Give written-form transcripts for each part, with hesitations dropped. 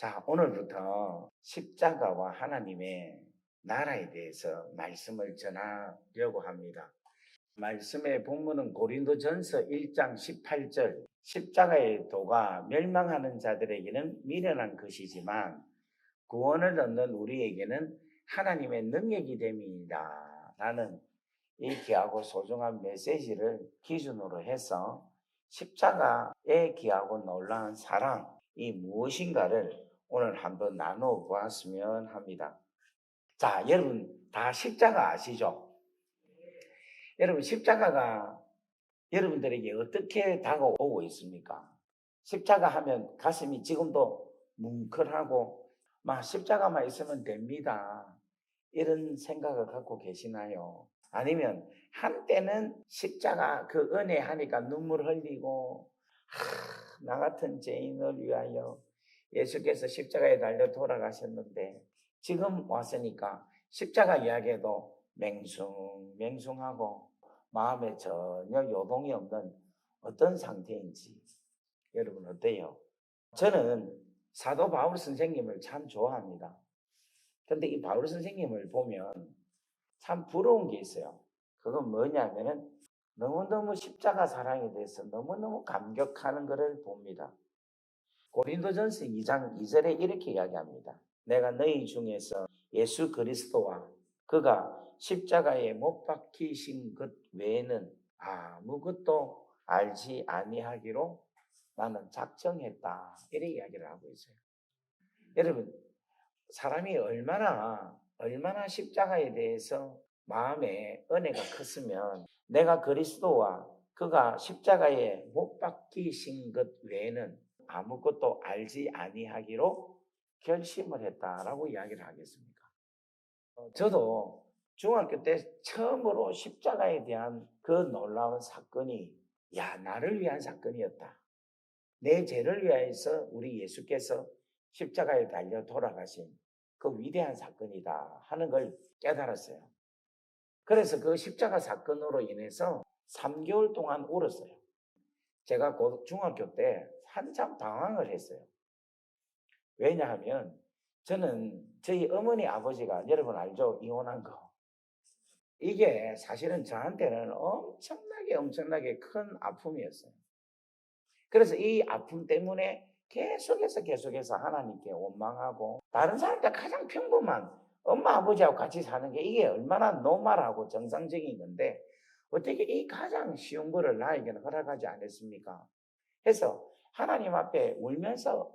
자, 오늘부터 십자가와 하나님의 나라에 대해서 말씀을 전하려고 합니다. 말씀의 본문은 고린도전서 1장 18절, 십자가의 도가 멸망하는 자들에게는 미련한 것이지만 구원을 얻는 우리에게는 하나님의 능력이 됨이다 라는 이 귀하고 소중한 메시지를 기준으로 해서 십자가의 귀하고 놀라운 사랑이 무엇인가를 오늘 한번 나누어 보았으면 합니다. 자, 여러분 다 십자가 아시죠? 여러분 십자가가 여러분들에게 어떻게 다가오고 있습니까? 십자가 하면 가슴이 지금도 뭉클하고 막 십자가만 있으면 됩니다. 이런 생각을 갖고 계시나요? 아니면 한때는 십자가 그 은혜 하니까 눈물 흘리고 나 같은 죄인을 위하여 예수께서 십자가에 달려 돌아가셨는데 지금 왔으니까 십자가 이야기에도 맹숭맹숭하고 마음에 전혀 요동이 없는 어떤 상태인지 여러분 어때요? 저는 사도 바울 선생님을 참 좋아합니다. 근데 이 바울 선생님을 보면 참 부러운 게 있어요. 그건 뭐냐면은 너무너무 십자가 사랑에 대해서 너무너무 감격하는 것을 봅니다. 고린도전서 2장 2절에 이렇게 이야기합니다. 내가 너희 중에서 예수 그리스도와 그가 십자가에 못 박히신 것 외에는 아무것도 알지 아니하기로 나는 작정했다. 이렇게 이야기를 하고 있어요. 여러분, 사람이 얼마나 십자가에 대해서 마음에 은혜가 컸으면 내가 그리스도와 그가 십자가에 못 박히신 것 외에는 아무것도 알지 아니하기로 결심을 했다라고 이야기를 하겠습니까? 저도 중학교 때 처음으로 십자가에 대한 그 놀라운 사건이 나를 위한 사건이었다. 내 죄를 위하여서 우리 예수께서 십자가에 달려 돌아가신 그 위대한 사건이다 하는 걸 깨달았어요. 그래서 그 십자가 사건으로 인해서 3개월 동안 울었어요. 제가 중학교 때 한참 방황을 했어요. 왜냐하면 저는 저희 어머니 아버지가 여러분 알죠? 이혼한 거. 이게 사실은 저한테는 엄청나게 큰 아픔이었어요. 그래서 이 아픔 때문에 계속해서 하나님께 원망하고 다른 사람들 가장 평범한 엄마 아버지하고 같이 사는 게 이게 얼마나 노멀하고 정상적인 건데 어떻게 이 가장 쉬운 거를 나에게는 허락하지 않았습니까? 해서 하나님 앞에 울면서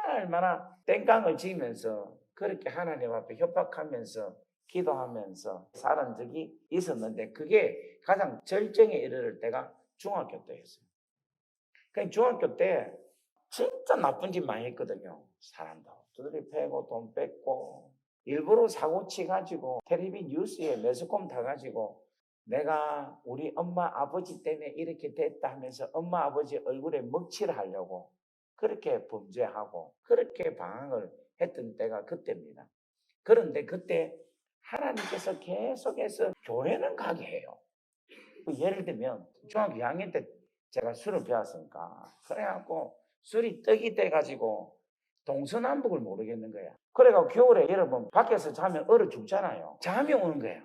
얼마나 땡깡을 지면서 그렇게 하나님 앞에 협박하면서 기도하면서 살은 적이 있었는데 그게 가장 절정에 이르를 때가 중학교 때였어요. 그러니까 중학교 때 진짜 나쁜 짓 많이 했거든요. 사람도 두드리 패고 돈 뺏고 일부러 사고 치가지고 텔레비 뉴스에 매스컴 타가지고 내가 우리 엄마 아버지 때문에 이렇게 됐다 하면서 엄마 아버지 얼굴에 먹칠을 하려고 그렇게 범죄하고 그렇게 방황을 했던 때가 그때입니다. 그런데 그때 하나님께서 계속해서 교회는 가게 해요. 예를 들면 중학교 2학년 때 제가 술을 배웠으니까 그래갖고 술이 떡이 돼가지고 동서남북을 모르겠는 거야. 그래갖고 겨울에 여러분 밖에서 자면 얼어 죽잖아요. 잠이 오는 거야.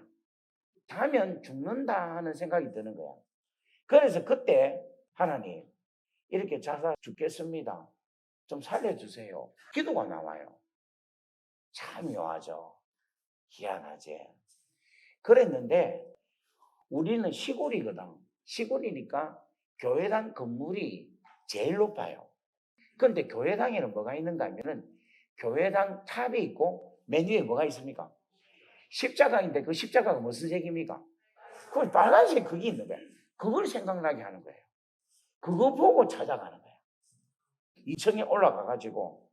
자면 죽는다 하는 생각이 드는 거야. 그래서 그때 하나님 이렇게 자다 죽겠습니다. 좀 살려주세요. 기도가 나와요. 참 묘하죠. 희한하지. 그랬는데 우리는 시골이거든. 시골이니까 교회당 건물이 제일 높아요. 그런데 교회당에는 뭐가 있는가 하면은 교회당 탑이 있고 맨 위에 뭐가 있습니까? 십자가인데 그 십자가가 무슨 색입니까? 그 빨간색 그게 있는 거예요. 그걸 생각나게 하는 거예요. 그거 보고 찾아가는 거예요. 2층에 올라가가지고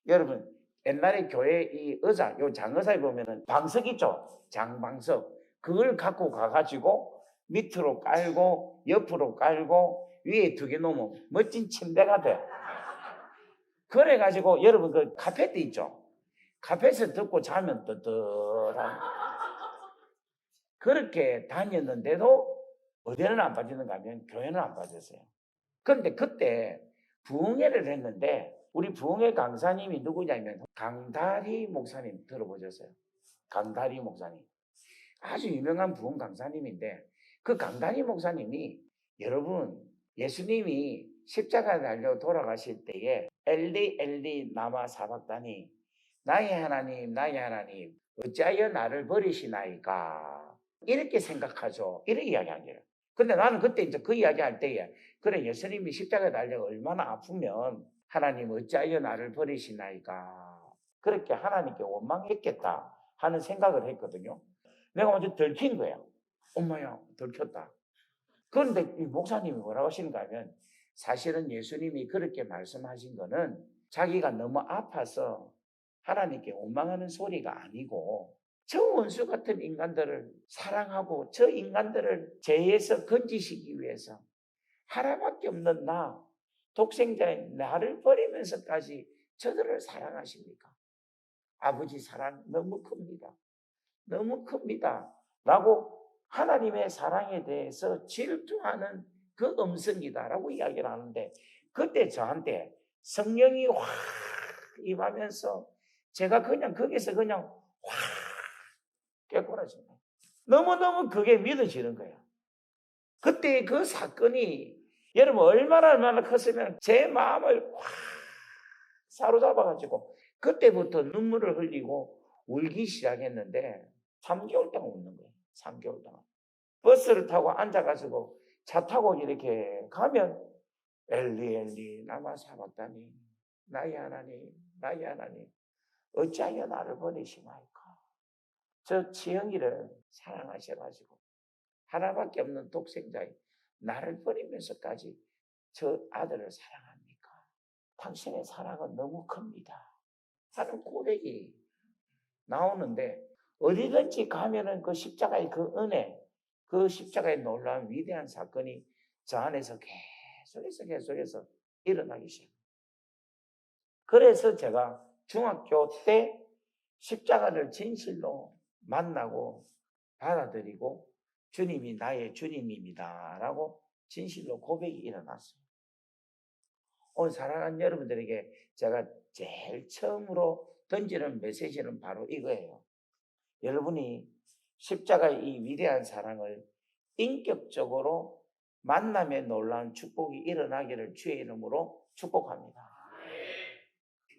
여러분 옛날에 교회 이 의자 요 장의사에 보면은 방석 있죠? 장방석 그걸 갖고 가가지고 밑으로 깔고 옆으로 깔고 위에 2개 놓으면 멋진 침대가 돼. 그래가지고 여러분 그 카페트 있죠? 카페트 듣고 자면 뜨뜻한 그렇게 다녔는데도 어디는 안 빠지는가 하면 교회는 안 빠졌어요. 그런데 그때 부흥회를 했는데 우리 부흥회 강사님이 누구냐면 강다리 목사님 들어보셨어요? 강다리 목사님. 아주 유명한 부흥 강사님인데 그 강다리 목사님이 여러분 예수님이 십자가 달려 돌아가실 때에 엘리 엘리 나마 사박다니 나의 하나님 어찌하여 나를 버리시나이까 이렇게 생각하죠. 이렇게 이야기한 거예요. 근데 나는 그때 이제 그 이야기할 때에 그래 예수님이 십자가 달려 얼마나 아프면 하나님 어찌하여 나를 버리시나이까 그렇게 하나님께 원망했겠다 하는 생각을 했거든요. 내가 먼저 들킨 거야. 엄마야 들켰다. 그런데 이 목사님이 뭐라고 하시는가 하면 사실은 예수님이 그렇게 말씀하신 거는 자기가 너무 아파서 하나님께 원망하는 소리가 아니고 저 원수 같은 인간들을 사랑하고 저 인간들을 죄에서 건지시기 위해서 하나밖에 없는 나 독생자인 나를 버리면서까지 저들을 사랑하십니까? 아버지 사랑 너무 큽니다. 너무 큽니다. 라고 하나님의 사랑에 대해서 질투하는 그 음성이다라고 이야기를 하는데 그때 저한테 성령이 확 임하면서 제가 그냥 거기서 그냥 확 깨끗해진 거예요. 너무너무 그게 믿어지는 거예요. 그때 그 사건이 여러분 얼마나 컸으면 제 마음을 확 사로잡아가지고 그때부터 눈물을 흘리고 울기 시작했는데 3개월 동안 웃는 거예요. 3개월 동안. 버스를 타고 앉아가지고 차 타고 이렇게 가면 엘리 엘리 나마 사박다니 나의 하나님 어찌하여 나를 버리시나이까. 저 지영이를 사랑하셔가지고 하나밖에 없는 독생자인 나를 버리면서까지 저 아들을 사랑합니까? 당신의 사랑은 너무 큽니다 하는 고백이 나오는데 어디든지 가면은 그 십자가의 그 은혜, 그 십자가의 놀라운 위대한 사건이 저 안에서 계속해서 일어나기 시작합니다. 그래서 제가 중학교 때 십자가를 진실로 만나고 받아들이고 주님이 나의 주님입니다 라고 진실로 고백이 일어났어요. 오늘 사랑하는 여러분들에게 제가 제일 처음으로 던지는 메시지는 바로 이거예요. 여러분이 십자가의 이 위대한 사랑을 인격적으로 만남의 놀라운 축복이 일어나기를 주의 이름으로 축복합니다.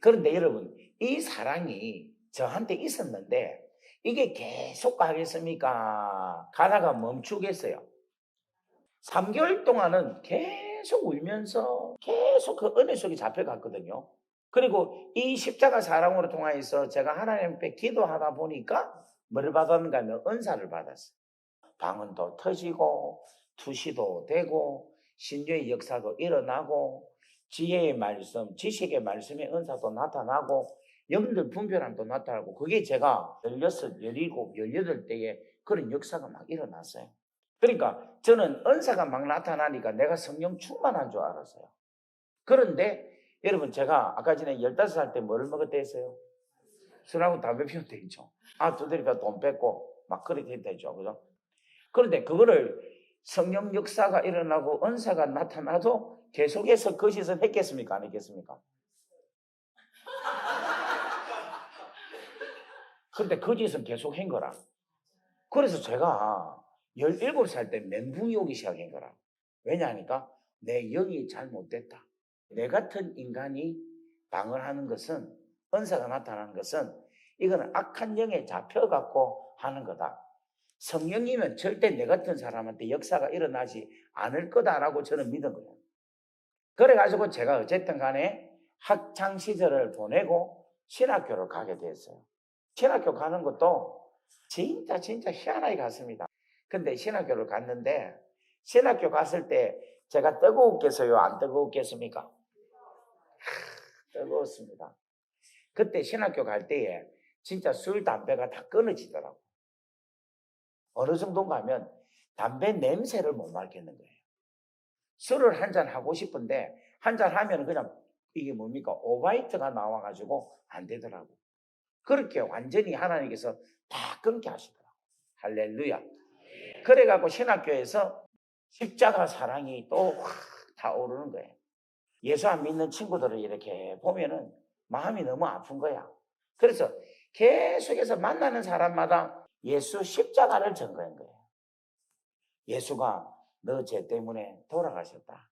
그런데 여러분 이 사랑이 저한테 있었는데 이게 계속 가겠습니까? 가다가 멈추겠어요? 3개월 동안은 계속 울면서 계속 그 은혜 속에 잡혀갔거든요. 그리고 이 십자가 사랑으로 통하여서 제가 하나님 앞에 기도하다 보니까 뭐를 받았는가 하면 은사를 받았어요. 방언도 터지고 투시도 되고 신유의 역사도 일어나고 지혜의 말씀, 지식의 말씀의 은사도 나타나고 영들 분별함도 나타나고 그게 제가 16, 17, 18때에 그런 역사가 막 일어났어요. 그러니까 저는 은사가 막 나타나니까 내가 성령 충만한 줄 알았어요. 그런데 여러분 제가 아까 전에 15살 때 뭐를 먹었다 했어요? 술하고 담배 피웠다 했죠. 두드리가 돈 뺏고 막 그렇게 했다 했죠. 그죠? 그런데 그거를 성령 역사가 일어나고 은사가 나타나도 계속해서 그 짓을 했겠습니까? 안 했겠습니까? 근데 그 짓은 계속 한 거라. 그래서 제가 17살 때 멘붕이 오기 시작한 거라. 왜냐하니까 내 영이 잘못됐다. 내 같은 인간이 방언하는 것은 은사가 나타나는 것은 이거는 악한 영에 잡혀갖고 하는 거다. 성령이면 절대 내 같은 사람한테 역사가 일어나지 않을 거다라고 저는 믿은 거예요. 그래가지고 제가 어쨌든 간에 학창 시절을 보내고 신학교를 가게 됐어요. 신학교 가는 것도 진짜 희한하게 갔습니다. 근데 신학교를 갔는데 신학교 갔을 때 제가 뜨거웠겠어요? 안 뜨거웠겠습니까? 뜨거웠습니다. 그때 신학교 갈 때에 진짜 술, 담배가 다 끊어지더라고. 어느 정도인가 하면 담배 냄새를 못 맡겠는 거예요. 술을 한잔 하고 싶은데 한잔 하면 그냥 이게 뭡니까? 오바이트가 나와가지고 안 되더라고. 그렇게 완전히 하나님께서 다 끊게 하시더라고. 할렐루야. 그래갖고 신학교에서 십자가 사랑이 또 확 타오르는 거예요. 예수 안 믿는 친구들을 이렇게 보면은 마음이 너무 아픈 거야. 그래서 계속해서 만나는 사람마다 예수 십자가를 전거한 거예요. 예수가 너 죄 때문에 돌아가셨다.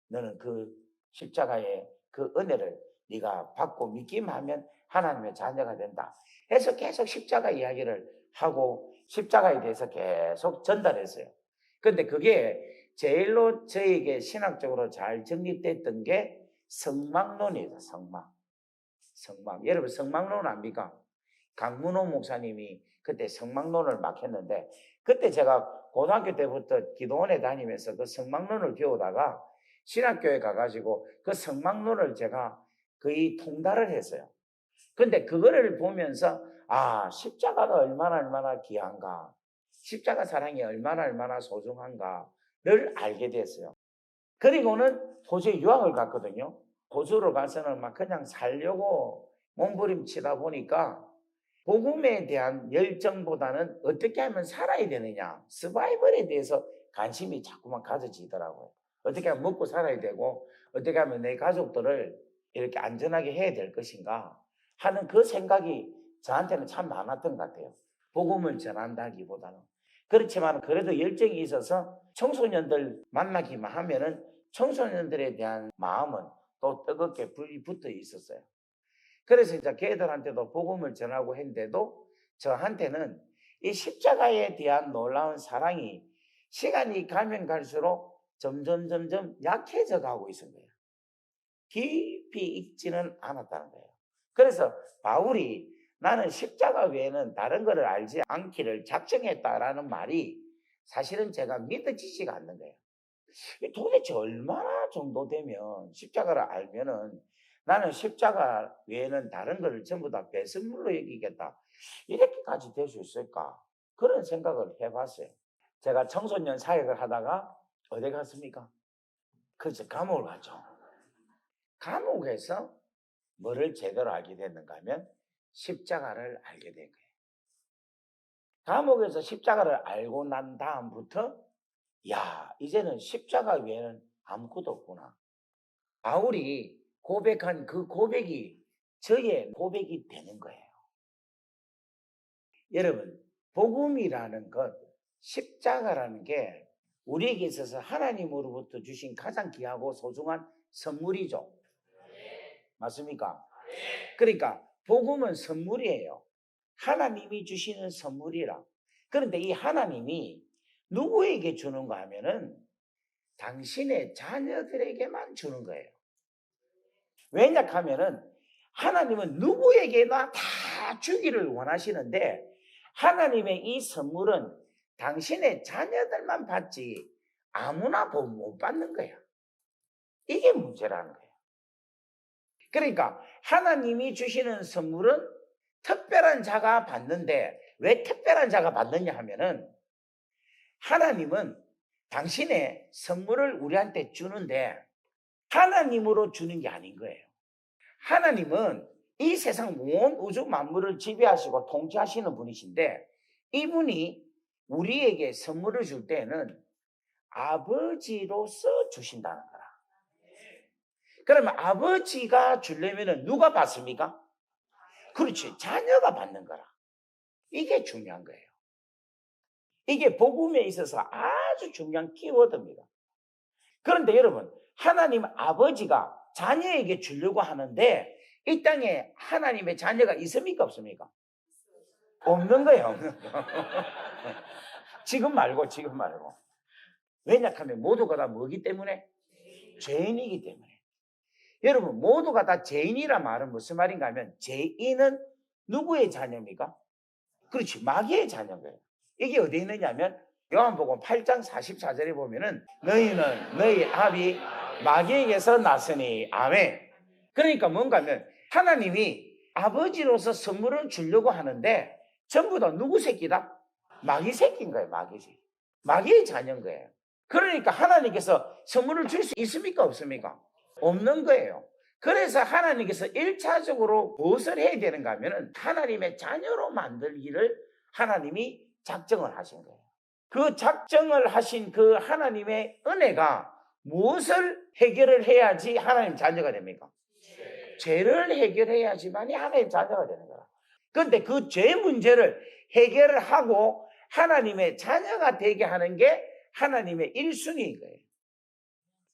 너는 그 십자가의 그 은혜를 네가 받고 믿기만 하면 하나님의 자녀가 된다. 해서 계속 십자가 이야기를 하고 십자가에 대해서 계속 전달했어요. 그런데 그게 제일로 저에게 신학적으로 잘 정립됐던 게 성막론이에요. 성막. 여러분 성막론 압니까? 강문호 목사님이 그때 성막론을 막 했는데, 그때 제가 고등학교 때부터 기도원에 다니면서 그 성막론을 배우다가 신학교에 가가지고 그 성막론을 제가 거의 통달을 했어요. 근데 그거를 보면서 십자가가 얼마나 귀한가, 십자가 사랑이 얼마나 소중한가를 알게 됐어요. 그리고는 호주에 유학을 갔거든요. 호주로 가서는 막 그냥 살려고 몸부림치다 보니까 복음에 대한 열정보다는 어떻게 하면 살아야 되느냐, 서바이벌에 대해서 관심이 자꾸만 가져지더라고요. 어떻게 하면 먹고 살아야 되고 어떻게 하면 내 가족들을 이렇게 안전하게 해야 될 것인가 하는 그 생각이 저한테는 참 많았던 것 같아요. 복음을 전한다기보다는. 그렇지만 그래도 열정이 있어서 청소년들 만나기만 하면은 청소년들에 대한 마음은 또 뜨겁게 불이 붙어 있었어요. 그래서 이제 걔들한테도 복음을 전하고 했는데도 저한테는 이 십자가에 대한 놀라운 사랑이 시간이 가면 갈수록 점점 약해져 가고 있는 거예요. 깊이 익지는 않았다는 거예요. 그래서 바울이 나는 십자가 외에는 다른 것을 알지 않기를 작정했다라는 말이 사실은 제가 믿어지지가 않는 거예요. 도대체 얼마나 정도 되면 십자가를 알면은 나는 십자가 외에는 다른 것을 전부 다 배설물로 여기겠다, 이렇게까지 될 수 있을까? 그런 생각을 해봤어요. 제가 청소년 사역을 하다가 어디 갔습니까? 그래서 감옥을 갔죠. 감옥에서 뭐를 제대로 알게 됐는가 하면 십자가를 알게 된 거예요. 감옥에서 십자가를 알고 난 다음부터 이제는 십자가 외에는 아무것도 없구나. 바울이 고백한 그 고백이 저의 고백이 되는 거예요. 여러분, 복음이라는 것, 십자가라는 게 우리에게 있어서 하나님으로부터 주신 가장 귀하고 소중한 선물이죠. 맞습니까? 그러니까 복음은 선물이에요. 하나님이 주시는 선물이라. 그런데 이 하나님이 누구에게 주는가 하면은 당신의 자녀들에게만 주는 거예요. 왜냐하면은 하나님은 누구에게나 다 주기를 원하시는데 하나님의 이 선물은 당신의 자녀들만 받지 아무나 못 받는 거야. 이게 문제라는 거예요. 그러니까 하나님이 주시는 선물은 특별한 자가 받는데, 왜 특별한 자가 받느냐 하면은 하나님은 당신의 선물을 우리한테 주는데 하나님으로 주는 게 아닌 거예요. 하나님은 이 세상 온 우주 만물을 지배하시고 통치하시는 분이신데 이분이 우리에게 선물을 줄 때는 아버지로서 주신다는 거라. 그러면 아버지가 주려면 누가 받습니까? 그렇지, 자녀가 받는 거라. 이게 중요한 거예요. 이게 복음에 있어서 아주 중요한 키워드입니다. 그런데 여러분, 하나님 아버지가 자녀에게 주려고 하는데 이 땅에 하나님의 자녀가 있습니까? 없습니까? 없는 거예요. 없는 거. 지금 말고. 왜냐하면 모두가 다 뭐기 때문에? 죄인이기 때문에. 여러분, 모두가 다 죄인이란 말은 무슨 말인가 하면 죄인은 누구의 자녀입니까? 그렇지, 마귀의 자녀인 거예요. 이게 어디에 있느냐면 요한복음 8장 44절에 보면은 너희는 너희 아비 마귀에게서 났으니. 아멘. 그러니까 뭔가 하면 하나님이 아버지로서 선물을 주려고 하는데 전부 다 누구 새끼다? 마귀 새끼인 거예요. 마귀 새끼. 마귀의 자녀인 거예요. 그러니까 하나님께서 선물을 줄 수 있습니까? 없습니까? 없는 거예요. 그래서 하나님께서 1차적으로 무엇을 해야 되는가 하면은 하나님의 자녀로 만들기를 하나님이 작정을 하신 거예요. 그 작정을 하신 그 하나님의 은혜가 무엇을 해결을 해야지 하나님 자녀가 됩니까? 죄를 해결해야지만이 하나님 자녀가 되는 거야. 그런데 그 죄 문제를 해결을 하고 하나님의 자녀가 되게 하는 게 하나님의 1순위인 거예요.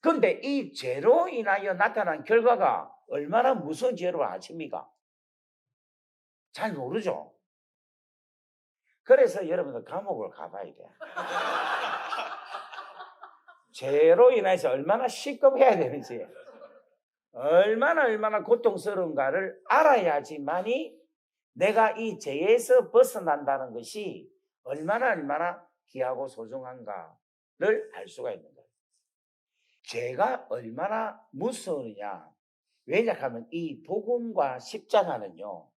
그런데 이 죄로 인하여 나타난 결과가 얼마나 무서운 죄로 아십니까? 잘 모르죠. 그래서 여러분들 감옥을 가봐야 돼요. 죄로 인해서 얼마나 시급해야 되는지, 얼마나 고통스러운가를 알아야지만이 내가 이 죄에서 벗어난다는 것이 얼마나 귀하고 소중한가를 알 수가 있는 거예요. 죄가 얼마나 무서우냐. 왜냐하면 이 복음과 십자가는요,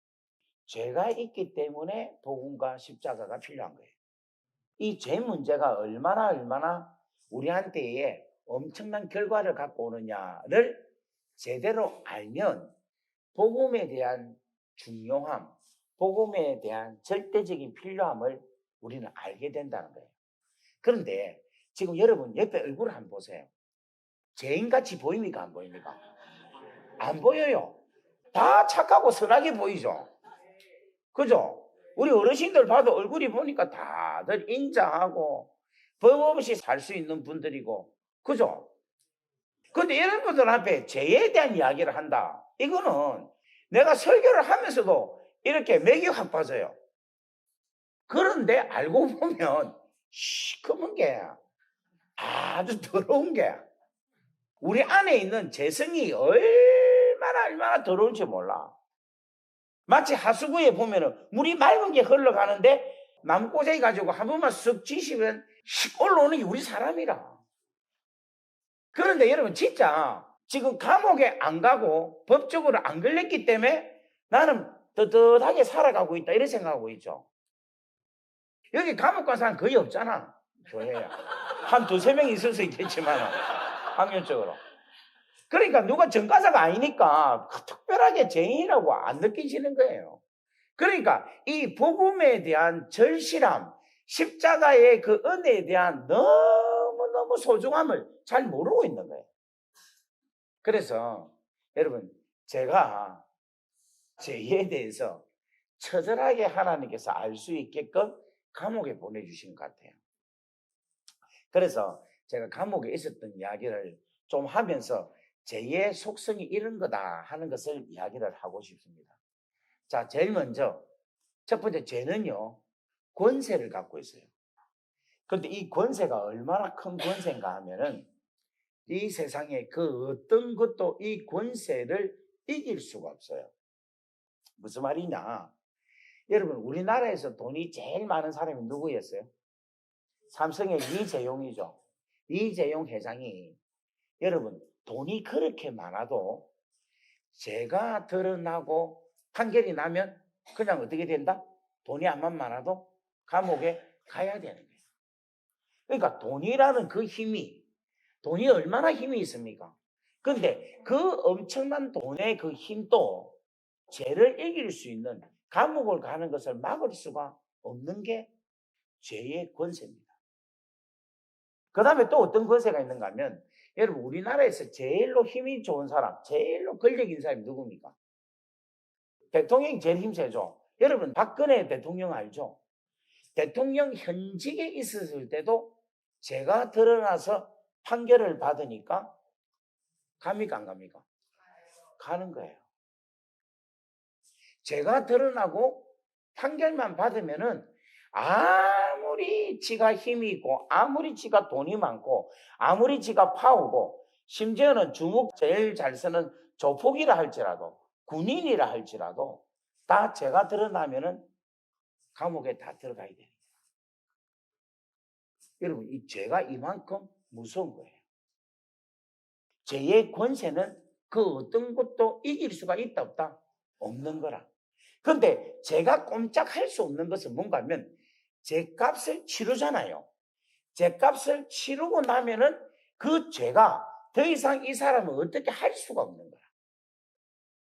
죄가 있기 때문에 복음과 십자가가 필요한 거예요. 이 죄 문제가 얼마나 우리한테에 엄청난 결과를 갖고 오느냐를 제대로 알면 복음에 대한 중요함, 복음에 대한 절대적인 필요함을 우리는 알게 된다는 거예요. 그런데 지금 여러분 옆에 얼굴을 한번 보세요. 죄인같이 보입니까? 안 보입니까? 안 보여요. 다 착하고 선하게 보이죠. 그죠? 우리 어르신들 봐도 얼굴이 보니까 다들 인자하고 법 없이 살 수 있는 분들이고, 그죠? 근데 이런 분들 앞에 죄에 대한 이야기를 한다. 이거는 내가 설교를 하면서도 이렇게 맥이 확 빠져요. 그런데 알고 보면 시커먼 게 아주 더러운 게 우리 안에 있는 재성이 얼마나 더러운지 몰라. 마치 하수구에 보면은 물이 맑은 게 흘러가는데 나무꼬쟁이 가지고 한 번만 쓱 지시면 씩 올라오는 게 우리 사람이라. 그런데 여러분 진짜 지금 감옥에 안 가고 법적으로 안 걸렸기 때문에 나는 떳떳하게 살아가고 있다 이런 생각하고 있죠. 여기 감옥 간 사람 거의 없잖아. 교회에 한 두세 명 있을 수 있겠지만 확률적으로. 그러니까 누가 전과자가 아니니까 특별하게 죄인이라고 안 느끼시는 거예요. 그러니까 이 복음에 대한 절실함, 십자가의 그 은혜에 대한 너무너무 소중함을 잘 모르고 있는 거예요. 그래서 여러분 제가 죄에 대해서 처절하게 하나님께서 알 수 있게끔 감옥에 보내주신 것 같아요. 그래서 제가 감옥에 있었던 이야기를 좀 하면서 죄의 속성이 이런 거다 하는 것을 이야기를 하고 싶습니다. 자, 제일 먼저 첫 번째 죄는요 권세를 갖고 있어요. 그런데 이 권세가 얼마나 큰 권세인가 하면은 이 세상에 그 어떤 것도 이 권세를 이길 수가 없어요. 무슨 말이냐? 여러분 우리나라에서 돈이 제일 많은 사람이 누구였어요? 삼성의 이재용이죠. 이재용 회장이 여러분 돈이 그렇게 많아도 죄가 드러나고 판결이 나면 그냥 어떻게 된다? 돈이 암만 많아도 감옥에 가야 되는 거예요. 그러니까 돈이라는 그 힘이 돈이 얼마나 힘이 있습니까? 그런데 그 엄청난 돈의 그 힘도 죄를 이길 수 있는 감옥을 가는 것을 막을 수가 없는 게 죄의 권세입니다. 그 다음에 또 어떤 권세가 있는가 하면 여러분 우리나라에서 제일로 힘이 좋은 사람, 제일로 권력 있는 사람이 누굽니까? 대통령이 제일 힘세죠. 여러분 박근혜 대통령 알죠? 대통령 현직에 있었을 때도 죄가 드러나서 판결을 받으니까 갑니까 안 갑니까? 가는 거예요. 죄가 드러나고 판결만 받으면은 아무리 지가 힘이 있고 아무리 지가 돈이 많고 아무리 지가 파우고 심지어는 중국 제일 잘 쓰는 조폭이라 할지라도 군인이라 할지라도 다 죄가 드러나면은 감옥에 다 들어가야 돼요. 여러분 이 죄가 이만큼 무서운 거예요. 죄의 권세는 그 어떤 것도 이길 수가 있다 없다? 없는 거라. 그런데 죄가 꼼짝할 수 없는 것은 뭔가 하면 죄값을 치르잖아요. 죄값을 치르고 나면은 그 죄가 더 이상 이 사람은 어떻게 할 수가 없는 거야.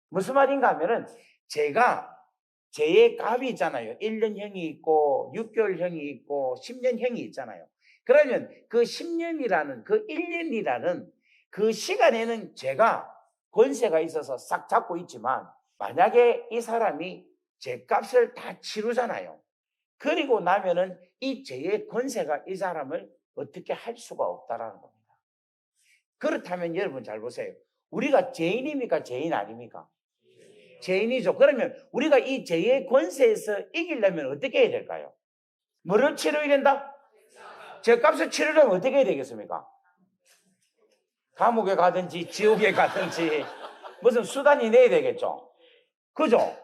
무슨 말인가 하면은 죄의 값이 있잖아요. 1년형이 있고 6개월형이 있고 10년형이 있잖아요. 그러면 그 10년이라는 그 1년이라는 그 시간에는 제가 권세가 있어서 싹 잡고 있지만 만약에 이 사람이 제 값을 다 치르잖아요. 그리고 나면은 이 죄의 권세가 이 사람을 어떻게 할 수가 없다라는 겁니다. 그렇다면 여러분 잘 보세요. 우리가 죄인입니까? 죄인 아닙니까? 죄인이죠. 그러면 우리가 이 죄의 권세에서 이기려면 어떻게 해야 될까요? 뭐를 치러야 된다? 죄값을 치르려면 어떻게 해야 되겠습니까? 감옥에 가든지 지옥에 가든지 무슨 수단이 내야 되겠죠. 그죠?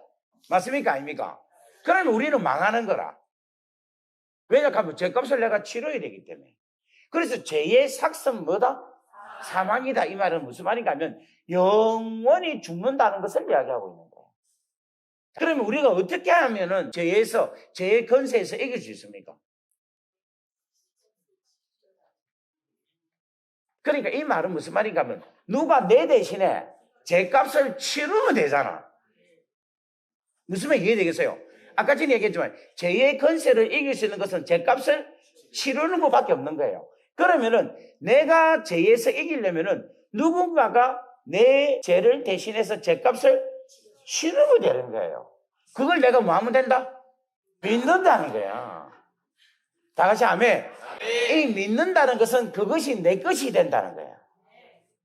맞습니까? 아닙니까? 그러면 우리는 망하는 거라. 왜냐하면 죄값을 내가 치러야 되기 때문에. 그래서 죄의 삭은 뭐다? 사망이다. 이 말은 무슨 말인가 하면 영원히 죽는다는 것을 이야기하고 있는 거예요. 그러면 우리가 어떻게 하면은 죄의 권세에서 이길 수 있습니까? 그러니까 이 말은 무슨 말인가 하면 누가 내 대신에 죄값을 치르면 되잖아. 무슨 말 이해되겠어요? 아까 전에 얘기했지만 죄의 권세를 이길 수 있는 것은 죄값을 치르는 것밖에 없는 거예요. 그러면은 내가 죄에서 이기려면은 누군가가 내 죄를 대신해서 죄값을 치르면 되는 거예요. 그걸 내가 뭐 하면 된다? 믿는다는 거야. 다 같이 아멘. 이 믿는다는 것은 그것이 내 것이 된다는 거야.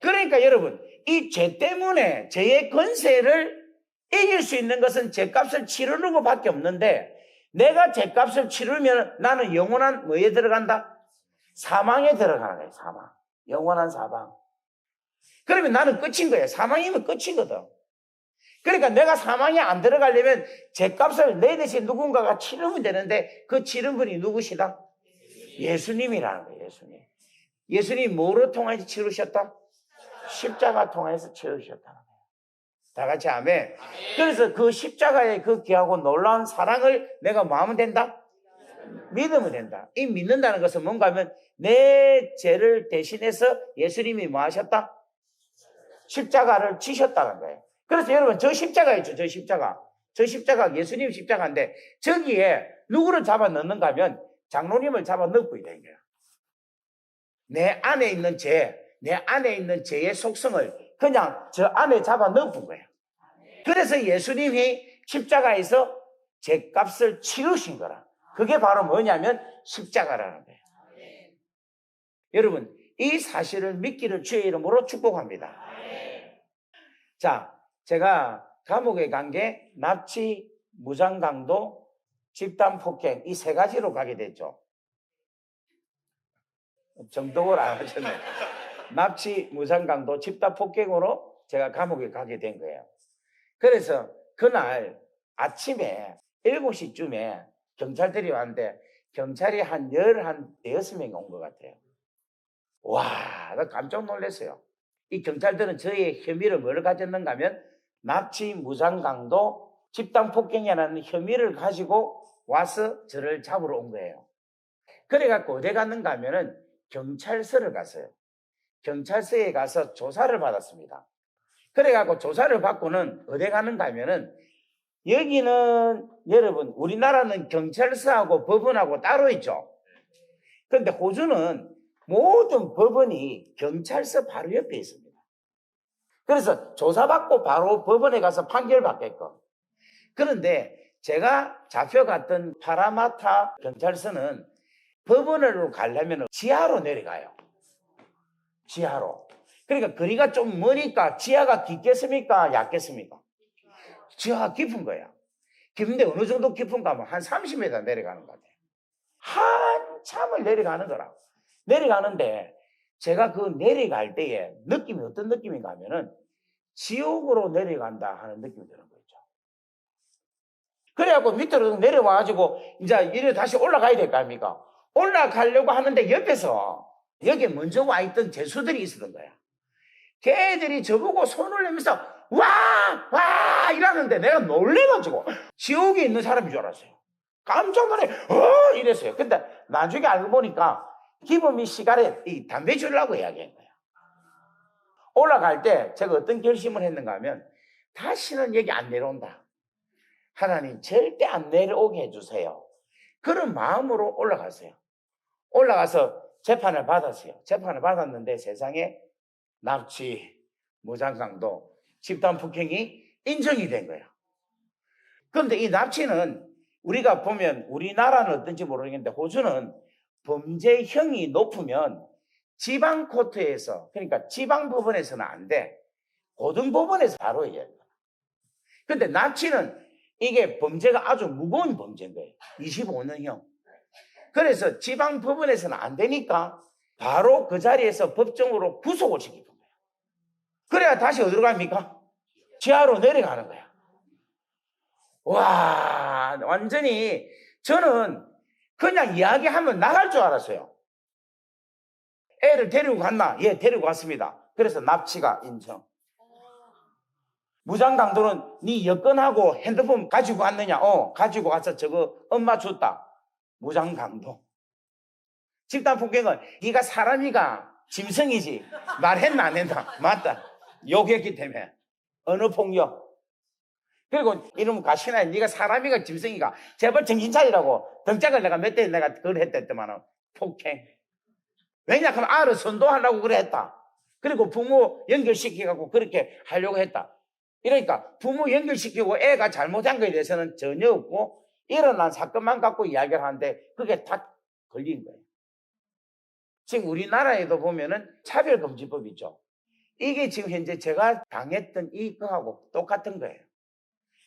그러니까 여러분, 이 죄 때문에 죄의 권세를 이길 수 있는 것은 죄값을 치르는 것밖에 없는데 내가 죄값을 치르면 나는 영원한 뭐에 들어간다? 사망에 들어가는 거예요. 사망. 영원한 사망. 그러면 나는 끝인 거예요. 사망이면 끝이거든. 그러니까 내가 사망에 안 들어가려면 죄값을 내 대신 누군가가 치르면 되는데 그 치른 분이 누구시다? 예수님이라는 거예요. 예수님. 예수님이 뭐로 통해서 치르셨다? 십자가 통해서 치르셨다는 거예요. 다 같이 아멘. 그래서 그 십자가의 그 귀하고 놀라운 사랑을 내가 뭐 하면 된다? 믿으면 된다. 이 믿는다는 것은 뭔가 하면 내 죄를 대신해서 예수님이 뭐 하셨다? 십자가를 지셨다는 거예요. 그래서 여러분 저 십자가 있죠. 저 십자가 예수님 십자가인데 저기에 누구를 잡아 넣는가 하면 장로님을 잡아 넣고 있는 거예요. 내 안에 있는 죄의 속성을 그냥 저 안에 잡아 넣은 거예요. 그래서 예수님이 십자가에서 죄값을 치르신 거라. 그게 바로 뭐냐면 십자가라는 거예요. 여러분 이 사실을 믿기를 주의 이름으로 축복합니다. 자, 제가 감옥에 간 게 납치, 무장강도, 집단폭행 이 세 가지로 가게 됐죠. 정독을 안 하셨네. 납치, 무장강도, 집단폭행으로 제가 감옥에 가게 된 거예요. 그래서 그날 아침에 7시쯤에 경찰들이 왔는데 경찰이 한 16명이 온 것 같아요. 와, 나 깜짝 놀랐어요. 이 경찰들은 저의 혐의를 뭘 가졌는가 하면 납치, 무장강도, 집단폭행이라는 혐의를 가지고 와서 저를 잡으러 온 거예요. 그래갖고 어디 갔는가 하면은 경찰서를 갔어요. 경찰서에 가서 조사를 받았습니다. 그래갖고 조사를 받고는 어디 가는가 하면은 여기는 여러분 우리나라는 경찰서하고 법원하고 따로 있죠. 그런데 호주는 모든 법원이 경찰서 바로 옆에 있습니다. 그래서 조사받고 바로 법원에 가서 판결받게끔. 그런데 제가 잡혀갔던 파라마타 경찰서는 법원으로 가려면 지하로 내려가요. 지하로. 그러니까 거리가 좀 머니까 지하가 깊겠습니까? 얕겠습니까? 지하가 깊은 거야. 깊은데 어느 정도 깊은가 하면 한 30m 내려가는 것 같아요. 한참을 내려가는 거라. 내려가는데 제가 그 내려갈 때에 느낌이 어떤 느낌인가 하면은 지옥으로 내려간다 하는 느낌이 드는 거죠. 그래갖고 밑으로 내려와가지고 이제 이래 다시 올라가야 될 거 아닙니까? 올라가려고 하는데 옆에서 여기 먼저 와 있던 죄수들이 있었던 거야. 걔들이 저보고 손을 내면서 와 이러는데 내가 놀래가지고 지옥에 있는 사람인 줄 알았어요. 깜짝 놀래 이랬어요. 근데 나중에 알고 보니까 기범이 시가렛 이 담배 주려고 이야기한 거야. 올라갈 때 제가 어떤 결심을 했는가 하면 다시는 여기 안 내려온다. 하나님 절대 안 내려오게 해주세요. 그런 마음으로 올라갔어요. 올라가서 재판을 받았어요. 재판을 받았는데 세상에 납치, 무장강도, 집단 폭행이 인정이 된 거예요. 그런데 이 납치는 우리가 보면 우리나라는 어떤지 모르겠는데 호주는 범죄형이 높으면 지방 코트에서, 그러니까 지방 법원에서는 안 돼. 고등법원에서 바로 해야 돼. 근데 납치는 이게 범죄가 아주 무거운 범죄인 거예요. 25년형. 그래서 지방 법원에서는 안 되니까 바로 그 자리에서 법정으로 구속을 시키는 거예요. 그래야 다시 어디로 갑니까? 지하로 내려가는 거야. 와, 완전히 저는 그냥 이야기하면 나갈 줄 알았어요. 애를 데리고 갔나? 예, 데리고 갔습니다. 그래서 납치가 인정. 무장강도는 네 여권하고 핸드폰 가지고 갔느냐? 가지고 가서 저거 엄마 줬다. 무장강도. 집단폭행은 네가 사람이가 짐승이지 말했나 안 했나? 맞다. 욕했기 때문에. 언어폭력. 그리고 이러면 가시나요? 네가 사람이가 짐승이가 제발 정신 차리라고 등짝을 내가 몇 대 내가 그걸 했댔더만은 폭행. 왜냐 하면 아를 선도하려고 그래 했다. 그리고 부모 연결시키고 그렇게 하려고 했다. 이러니까 부모 연결시키고 애가 잘못한 거에 대해서는 전혀 없고 일어난 사건만 갖고 이야기를 하는데 그게 다 걸린 거예요. 지금 우리나라에도 보면은 차별금지법 있죠. 이게 지금 현재 제가 당했던 이거하고 똑같은 거예요.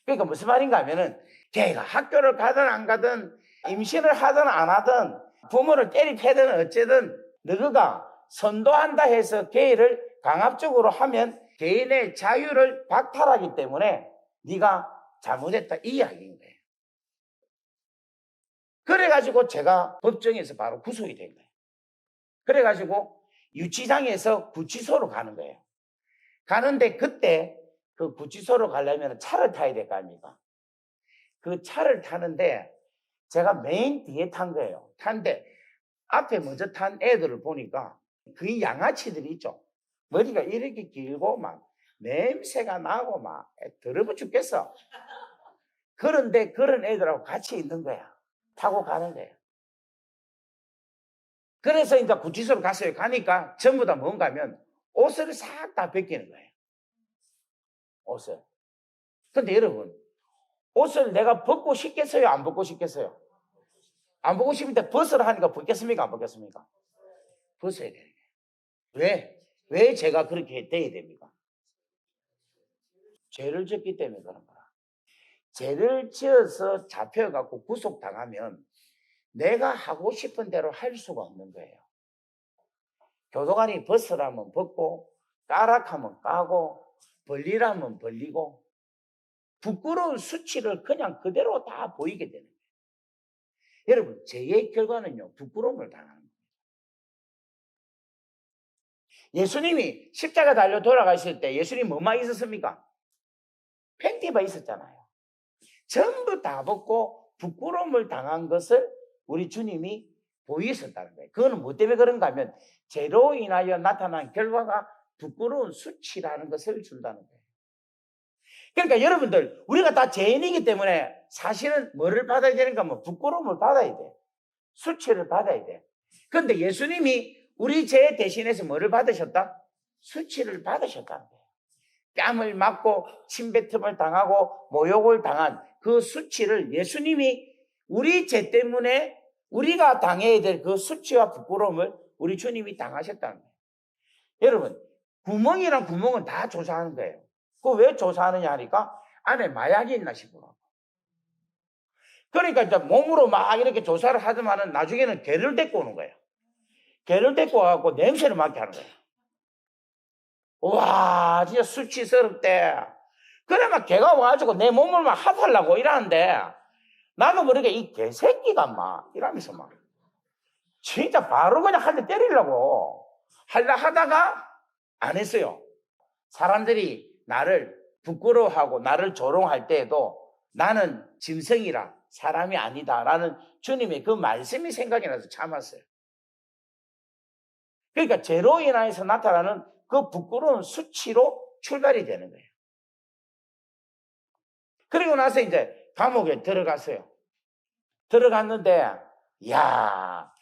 그러니까 무슨 말인가 하면은 걔가 학교를 가든 안 가든 임신을 하든 안 하든 부모를 때리 패든 어쨌든 너가 선도한다 해서 걔를 강압적으로 하면 개인의 자유를 박탈하기 때문에 네가 잘못했다 이 이야기인 거예요. 그래가지고 제가 법정에서 바로 구속이 된 거예요. 그래가지고 유치장에서 구치소로 가는 거예요. 가는데 그때 그 구치소로 가려면 차를 타야 될 거 아닙니까? 그 차를 타는데 제가 맨 뒤에 탄 거예요. 탄데 앞에 먼저 탄 애들을 보니까 그 양아치들이 있죠. 머리가 이렇게 길고 막 냄새가 나고 막 더러워 죽겠어. 그런데 그런 애들하고 같이 있는 거야. 타고 가는 거야. 그래서 이제 구치소로 갔어요. 가니까 전부 다 뭔가 하면 옷을 싹 다 벗기는 거예요. 옷을. 근데 여러분, 옷을 내가 벗고 싶겠어요? 안 벗고 싶겠어요? 안 벗고 싶은데 벗으라 하니까 벗겠습니까? 안 벗겠습니까? 벗어야 되는 거예요. 왜? 왜 제가 그렇게 돼야 됩니까? 죄를 졌기 때문에 그런 거라. 죄를 지어서 잡혀갖고 구속당하면 내가 하고 싶은 대로 할 수가 없는 거예요. 교도관이 벗으라면 벗고 까락하면 까고 벌리라면 벌리고 부끄러운 수치를 그냥 그대로 다 보이게 되는 거예요. 여러분, 죄의 결과는요, 부끄러움을 당하는 거예요. 예수님이 십자가 달려 돌아가실 때 예수님 뭐만 있었습니까? 팬티만 있었잖아요. 전부 다 벗고 부끄러움을 당한 것을 우리 주님이 보이셨다는 거예요. 그거는 뭐 때문에 그런가 하면 죄로 인하여 나타난 결과가 부끄러운 수치라는 것을 준다는 거예요. 그러니까 여러분들, 우리가 다 죄인이기 때문에 사실은 뭐를 받아야 되는가 하면 부끄러움을 받아야 돼. 수치를 받아야 돼. 그런데 예수님이 우리 죄 대신해서 뭐를 받으셨다? 수치를 받으셨다는 거예요. 뺨을 맞고 침뱉음을 당하고 모욕을 당한 그 수치를 예수님이 우리 죄 때문에 우리가 당해야 될 그 수치와 부끄러움을 우리 주님이 당하셨다는 거예요. 여러분, 구멍이란 구멍은 다 조사하는 거예요. 그거 왜 조사하느냐 하니까 안에 마약이 있나 싶어요. 그러니까 이제 몸으로 막 이렇게 조사를 하더만은 나중에는 개를 데리고 오는 거예요. 개를 데리고 와갖고 냄새를 맡게 하는 거예요. 와, 진짜 수치스럽대. 그래, 막 개가 와가지고 내 몸을 막 합하려고 이러는데, 나도 모르게 이 개새끼가 막, 이러면서 막, 진짜 바로 그냥 한 대 때리려고 하려 하다가 안 했어요. 사람들이 나를 부끄러워하고 나를 조롱할 때에도 나는 짐승이라 사람이 아니다라는 주님의 그 말씀이 생각이 나서 참았어요. 그러니까 죄로 인하여서 나타나는 그 부끄러운 수치로 출발이 되는 거예요. 그리고 나서 이제 감옥에 들어갔어요. 들어갔는데, 야,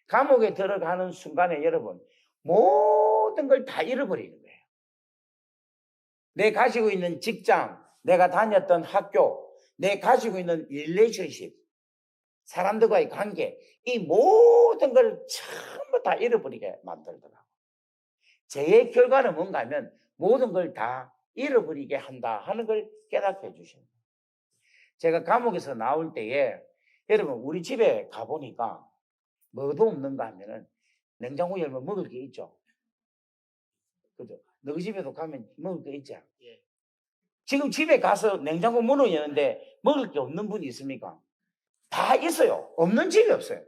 감옥에 들어가는 순간에 여러분 모든 걸 다 잃어버리는 거예요. 내 가지고 있는 직장, 내가 다녔던 학교, 내 가지고 있는 릴레이션십, 사람들과의 관계, 이 모든 걸 전부 다 잃어버리게 만들더라고요. 죄의 결과는 뭔가 하면 모든 걸 다 잃어버리게 한다 하는 걸 깨닫게 해주십니다. 제가 감옥에서 나올 때에 여러분 우리 집에 가보니까 뭐도 없는가 하면은 냉장고 열면 먹을 게 있죠. 그죠? 너희 집에도 가면 먹을 게 있죠. 예. 지금 집에 가서 냉장고 문을 여는데 먹을 게 없는 분이 있습니까? 다 있어요. 없는 집이 없어요.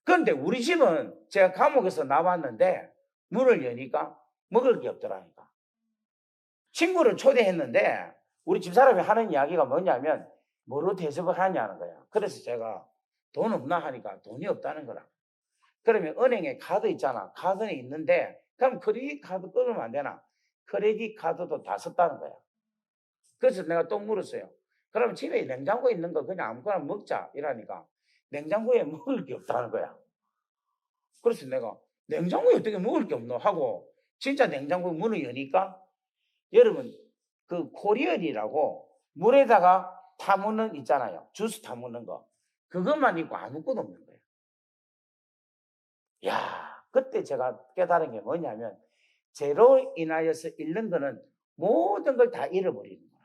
그런데 우리 집은 제가 감옥에서 나왔는데 문을 여니까 먹을 게 없더라니까. 친구를 초대했는데 우리 집사람이 하는 이야기가 뭐냐면 뭐로 대접을 하냐는 거야. 그래서 제가 돈 없나 하니까 돈이 없다는 거라. 그러면 은행에 카드 있잖아. 카드는 있는데 그럼 크레딧 카드 끊으면 안 되나? 크레딧 카드도 다 썼다는 거야. 그래서 내가 또 물었어요. 그럼 집에 냉장고 있는 거 그냥 아무거나 먹자 이러니까 냉장고에 먹을 게 없다는 거야. 그래서 내가 냉장고에 어떻게 먹을 게 없노 하고 진짜 냉장고 문을 여니까 여러분 그 코리얼이라고 물에다가 타무는 있잖아요. 주스 타무는 거. 그것만 있고 아무것도 없는 거예요. 야, 그때 제가 깨달은 게 뭐냐면 죄로 인하여서 잃는 거는 모든 걸 다 잃어버리는 거야.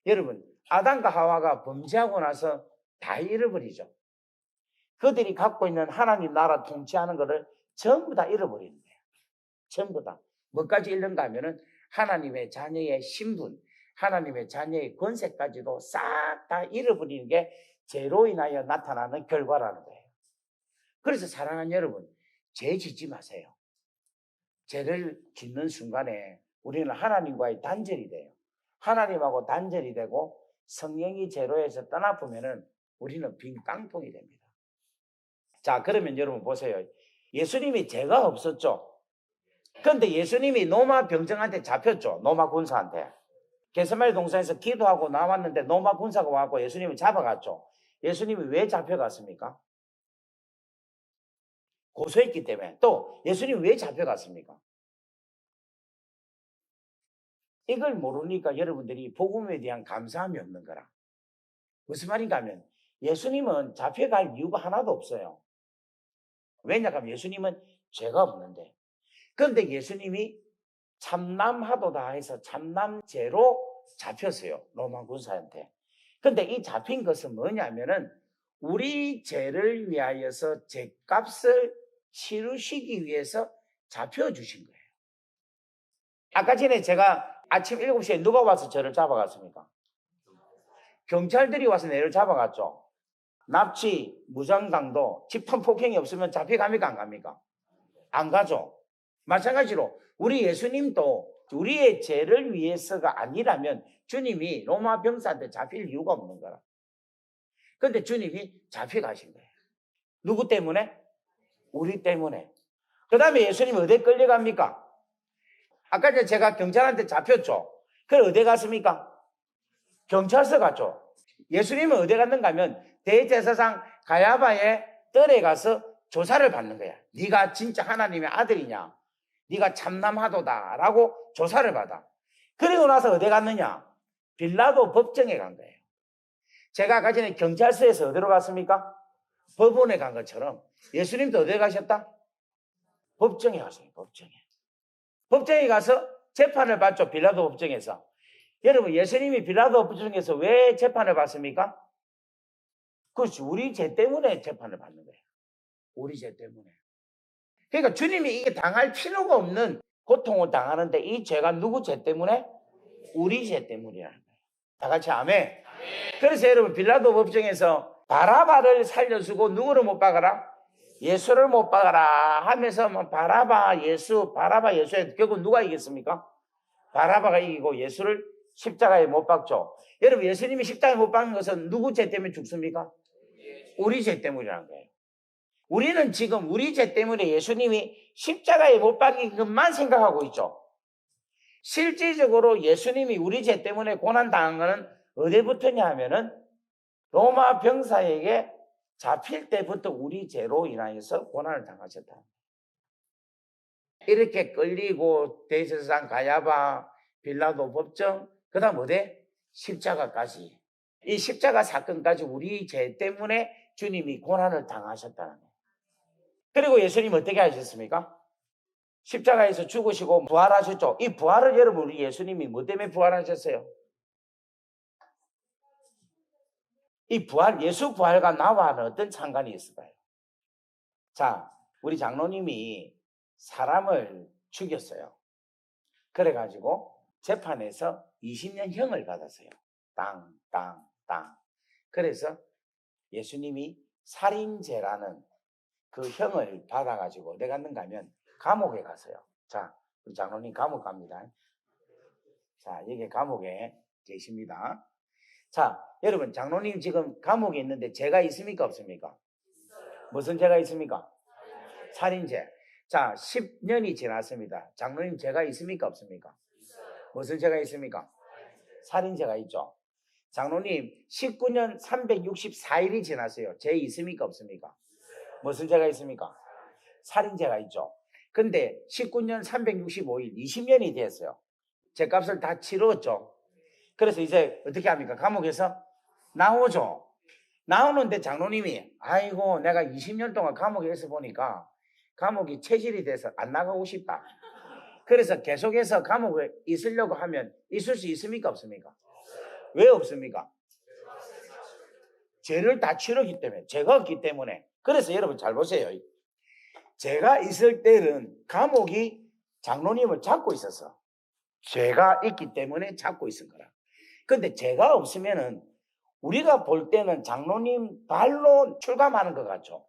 여러분 아담과 하와가 범죄하고 나서 다 잃어버리죠. 그들이 갖고 있는 하나님 나라 통치하는 것을 전부 다 잃어버리는 거예요. 전부 다. 뭐까지 잃는가 하면은 하나님의 자녀의 신분, 하나님의 자녀의 권세까지도 싹 다 잃어버리는 게 죄로 인하여 나타나는 결과라는 거예요. 그래서 사랑하는 여러분, 죄 짓지 마세요. 죄를 짓는 순간에 우리는 하나님과의 단절이 돼요. 하나님하고 단절이 되고 성령이 죄로에서 떠나보면은 우리는 빈 깡통이 됩니다. 자, 그러면 여러분 보세요. 예수님이 죄가 없었죠. 그런데 예수님이 로마 병정한테 잡혔죠. 로마 군사한테. 겟세마네 동산에서 기도하고 나왔는데 로마 군사가 와서 예수님을 잡아갔죠. 예수님이 왜 잡혀갔습니까? 고소했기 때문에. 또 예수님이 왜 잡혀갔습니까? 이걸 모르니까 여러분들이 복음에 대한 감사함이 없는 거라. 무슨 말인가 하면 예수님은 잡혀갈 이유가 하나도 없어요. 왜냐하면 예수님은 죄가 없는데. 그런데 예수님이 참남하도다 해서 참남죄로 잡혔어요. 로마 군사한테. 그런데 이 잡힌 것은 뭐냐면은 우리 죄를 위하여서 죄값을 치르시기 위해서 잡혀주신 거예요. 아까 전에 제가 아침 7시에 누가 와서 저를 잡아갔습니까? 경찰들이 와서 내를 잡아갔죠. 납치, 무장강도, 집단 폭행이 없으면 잡혀갑니까? 안 갑니까? 안 가죠. 마찬가지로 우리 예수님도 우리의 죄를 위해서가 아니라면 주님이 로마 병사한테 잡힐 이유가 없는 거라. 그런데 주님이 잡혀가신 거예요. 누구 때문에? 우리 때문에. 그 다음에 예수님이 어디에 끌려갑니까? 아까 전에 제가 경찰한테 잡혔죠. 그럼 어디 갔습니까? 경찰서 갔죠. 예수님은 어디 갔는가 하면 대제사장 가야바의 뜰에 가서 조사를 받는 거야. 네가 진짜 하나님의 아들이냐? 네가 참남하도다 라고 조사를 받아. 그리고 나서 어디 갔느냐? 빌라도 법정에 간 거예요. 제가 아까 전에 경찰서에서 어디로 갔습니까? 법원에 간 것처럼 예수님도 어디 가셨다? 법정에 갔어요. 법정에 가서 재판을 받죠. 빌라도 법정에서. 여러분 예수님이 빌라도 법정에서 왜 재판을 받습니까? 그렇지. 우리 죄 때문에 재판을 받는 거예요. 우리 죄 때문에. 그러니까 주님이 이게 당할 필요가 없는 고통을 당하는데 이 죄가 누구 죄 때문에? 우리 죄 때문이라는 거예요. 다 같이 아멘. 그래서 여러분 빌라도 법정에서 바라바를 살려주고 누구를 못 박아라? 예수를 못 박아라 하면서 바라바 예수에 결국 누가 이겼습니까? 바라바가 이기고 예수를 십자가에 못 박죠. 여러분 예수님이 십자가에 못 박는 것은 누구 죄 때문에 죽습니까? 우리 죄 때문이라는 거예요. 우리는 지금 우리 죄 때문에 예수님이 십자가에 못 박힌 것만 생각하고 있죠. 실질적으로 예수님이 우리 죄 때문에 고난당한 것은 어디부터냐 하면은 로마 병사에게 잡힐 때부터 우리 죄로 인하여서 고난을 당하셨다. 이렇게 끌리고 대제사장 가야바, 빌라도 법정, 그 다음 어디? 십자가까지. 이 십자가 사건까지 우리 죄 때문에 주님이 고난을 당하셨다는 거예요. 그리고 예수님 어떻게 하셨습니까? 십자가에서 죽으시고 부활하셨죠. 이 부활을 여러분 우리 예수님이 뭐 때문에 부활하셨어요? 이 부활, 예수 부활과 나와는 어떤 상관이 있을까요? 자, 우리 장로님이 사람을 죽였어요. 그래가지고 재판에서 20년 형을 받았어요. 땅. 그래서 예수님이 살인죄라는 그 형을 받아가지고 어디 갔는가 하면 감옥에 갔어요. 자, 우리 장로님 감옥 갑니다. 자, 여기 감옥에 계십니다. 자, 여러분 장로님 지금 감옥에 있는데 죄가 있습니까 없습니까? 무슨 죄가 있습니까? 살인죄. 자, 10년이 지났습니다. 장로님 죄가 있습니까 없습니까? 무슨 죄가 있습니까? 살인죄가 있죠. 장로님 19년 364일이 지났어요. 죄 있습니까 없습니까? 무슨 죄가 있습니까? 살인죄가 있죠. 근데 19년 365일 20년이 됐어요. 죄값을 다 치렀죠. 그래서 이제 어떻게 합니까? 감옥에서 나오죠. 나오는데 장로님이 아이고 내가 20년 동안 감옥에 있어 보니까 감옥이 체질이 돼서 안 나가고 싶다. 그래서 계속해서 감옥에 있으려고 하면 있을 수 있습니까 없습니까? 왜 없습니까? 죄를 다 치르기 때문에, 죄가 없기 때문에. 그래서 여러분 잘 보세요. 죄가 있을 때는 감옥이 장로님을 잡고 있었어. 죄가 있기 때문에 잡고 있은 거라. 근데 죄가 없으면은 우리가 볼 때는 장로님 발로 출감하는 것 같죠.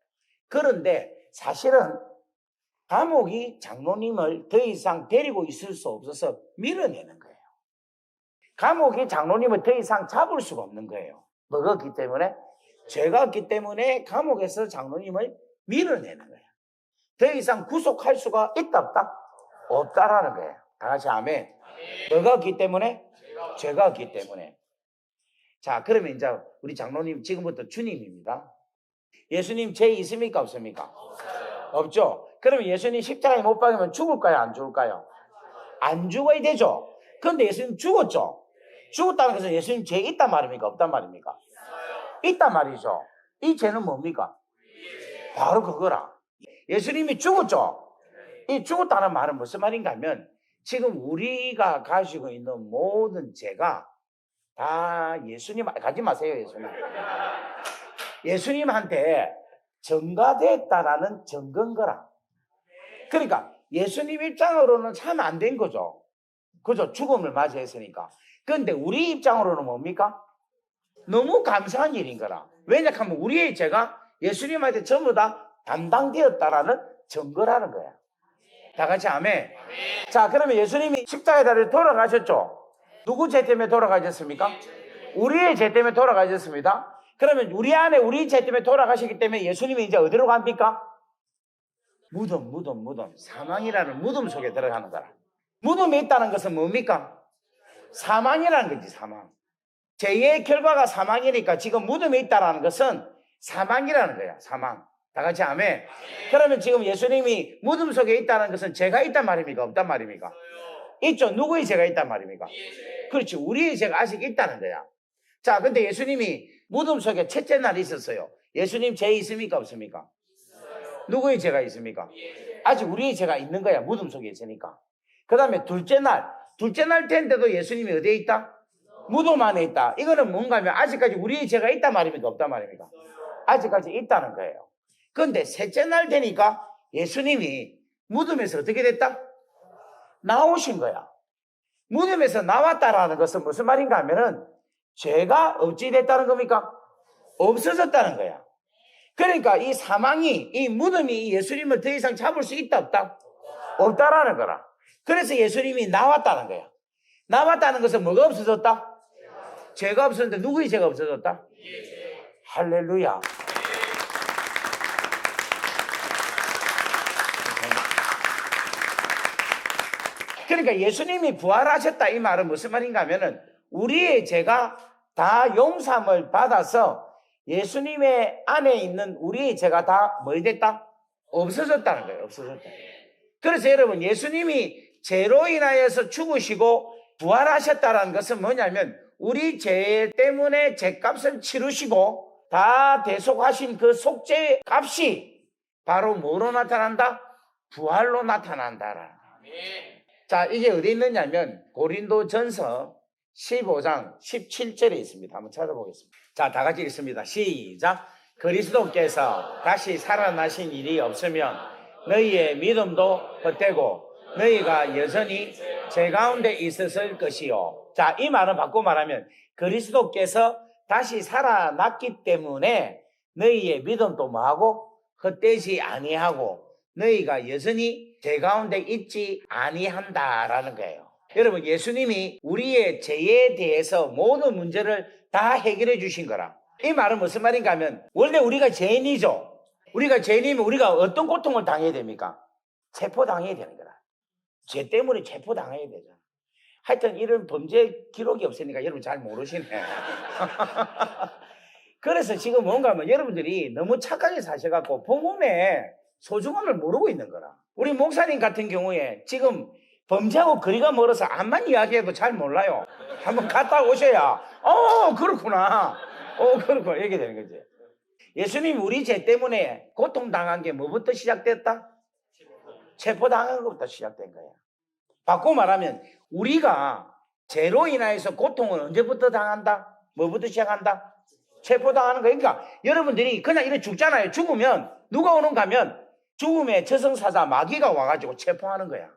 그런데 사실은 감옥이 장로님을 더 이상 데리고 있을 수 없어서 밀어내는 거예요. 감옥이 장로님을 더 이상 잡을 수가 없는 거예요. 뭐가 없기 때문에? 죄가 없기 때문에 감옥에서 장로님을 밀어내는 거예요. 더 이상 구속할 수가 있다 없다? 없다라는 거예요. 다 같이 아멘. 뭐가 없기 때문에? 죄가 없기 때문에. 자, 그러면 이제 우리 장로님 지금부터 주님입니다. 예수님 죄 있습니까 없습니까? 없죠. 그러면 예수님 십자가에 못 박으면 죽을까요 안 죽을까요? 안 죽어야 되죠. 그런데 예수님 죽었죠. 죽었다는 것은 예수님 죄 있단 말입니까 없단 말입니까? 있단 말이죠. 이 죄는 뭡니까? 바로 그거라. 예수님이 죽었죠. 이 죽었다는 말은 무슨 말인가 하면 지금 우리가 가지고 있는 모든 죄가 다 예수님, 가지 마세요 예수님. 예수님한테 전가됐다라는 증거인거라. 그러니까 예수님 입장으로는 참 안 된 거죠. 그죠? 죽음을 맞이했으니까. 그런데 우리 입장으로는 뭡니까? 너무 감사한 일인 거라. 왜냐하면 우리의 죄가 예수님한테 전부 다 담당되었다라는 증거라는 거야. 다 같이 아멘. 자, 그러면 예수님이 십자가에 달려 돌아가셨죠? 누구 죄 때문에 돌아가셨습니까? 우리의 죄 때문에 돌아가셨습니다. 그러면 우리 안에 우리 죄 때문에 돌아가시기 때문에 예수님이 이제 어디로 갑니까? 무덤. 사망이라는 무덤 속에 들어가는 거라. 무덤에 있다는 것은 뭡니까? 사망이라는 거지, 사망. 죄의 결과가 사망이니까 지금 무덤에 있다는 것은 사망이라는 거야, 사망. 다 같이 아멘. 그러면 지금 예수님이 무덤 속에 있다는 것은 죄가 있단 말입니까? 없단 말입니까? 있죠. 누구의 죄가 있단 말입니까? 그렇지. 우리의 죄가 아직 있다는 거야. 자, 근데 예수님이 무덤 속에 첫째 날이 있었어요. 예수님 죄 있습니까? 없습니까? 누구의 죄가 있습니까? 아직 우리의 죄가 있는 거야. 무덤 속에 있으니까. 그 다음에 둘째 날 텐데도 예수님이 어디에 있다? 무덤 안에 있다. 이거는 뭔가 하면 아직까지 우리의 죄가 있단 말입니까? 없단 말입니까? 아직까지 있다는 거예요. 그런데 셋째 날 되니까 예수님이 무덤에서 어떻게 됐다? 나오신 거야. 무덤에서 나왔다라는 것은 무슨 말인가 하면은 죄가 어찌 됐다는 겁니까? 없어졌다는 거야. 그러니까 이 사망이, 이 무덤이 예수님을 더 이상 잡을 수 있다 없다? 없다라는 거라. 그래서 예수님이 나왔다는 거야. 나왔다는 것은 뭐가 없어졌다? 죄가 없었는데 누구의 죄가 없어졌다? 할렐루야. 그러니까 예수님이 부활하셨다 이 말은 무슨 말인가 하면은 우리의 죄가 다 용서함을 받아서 예수님의 안에 있는 우리의 죄가 다 뭐 됐다? 없어졌다는 거예요. 없어졌다. 그래서 여러분, 예수님이 죄로 인하여서 죽으시고 부활하셨다는 것은 뭐냐면 우리 죄 때문에 죄값을 치르시고 다 대속하신 그 속죄 값이 바로 뭐로 나타난다? 부활로 나타난다라. 자, 이게 어디 있느냐면 고린도전서 15장 17절에 있습니다. 한번 찾아보겠습니다. 자, 다 같이 읽습니다. 시작. 그리스도께서 다시 살아나신 일이 없으면 너희의 믿음도 헛되고 너희가 여전히 죄 가운데 있었을 것이요. 자, 이 말은 바꿔 말하면 그리스도께서 다시 살아났기 때문에 너희의 믿음도 뭐하고 헛되지 아니하고 너희가 여전히 죄 가운데 있지 아니한다라는 거예요. 여러분, 예수님이 우리의 죄에 대해서 모든 문제를 다 해결해 주신 거라. 이 말은 무슨 말인가 하면 원래 우리가 죄인이죠. 우리가 죄인이면 우리가 어떤 고통을 당해야 됩니까? 체포당해야 되는 거라. 죄 때문에 체포당해야 되잖아. 하여튼 이런 범죄 기록이 없으니까 여러분 잘 모르시네. 그래서 지금 뭔가 하면 여러분들이 너무 착하게 사셔갖고 복음의 소중함을 모르고 있는 거라. 우리 목사님 같은 경우에 지금 범죄하고 거리가 멀어서 암만 이야기해도 잘 몰라요. 한번 갔다 오셔야 그렇구나. 그렇구나. 이렇게 되는 거지. 예수님 우리 죄 때문에 고통당한 게 뭐부터 시작됐다? 체포당한 것부터 시작된 거야. 바꿔 말하면 우리가 죄로 인하여서 고통을 언제부터 당한다? 뭐부터 시작한다? 체포당하는 거야. 그러니까 여러분들이 그냥 이렇게 죽잖아요. 죽으면 누가 오는가 하면 죽음의 저승사자 마귀가 와가지고 체포하는 거야.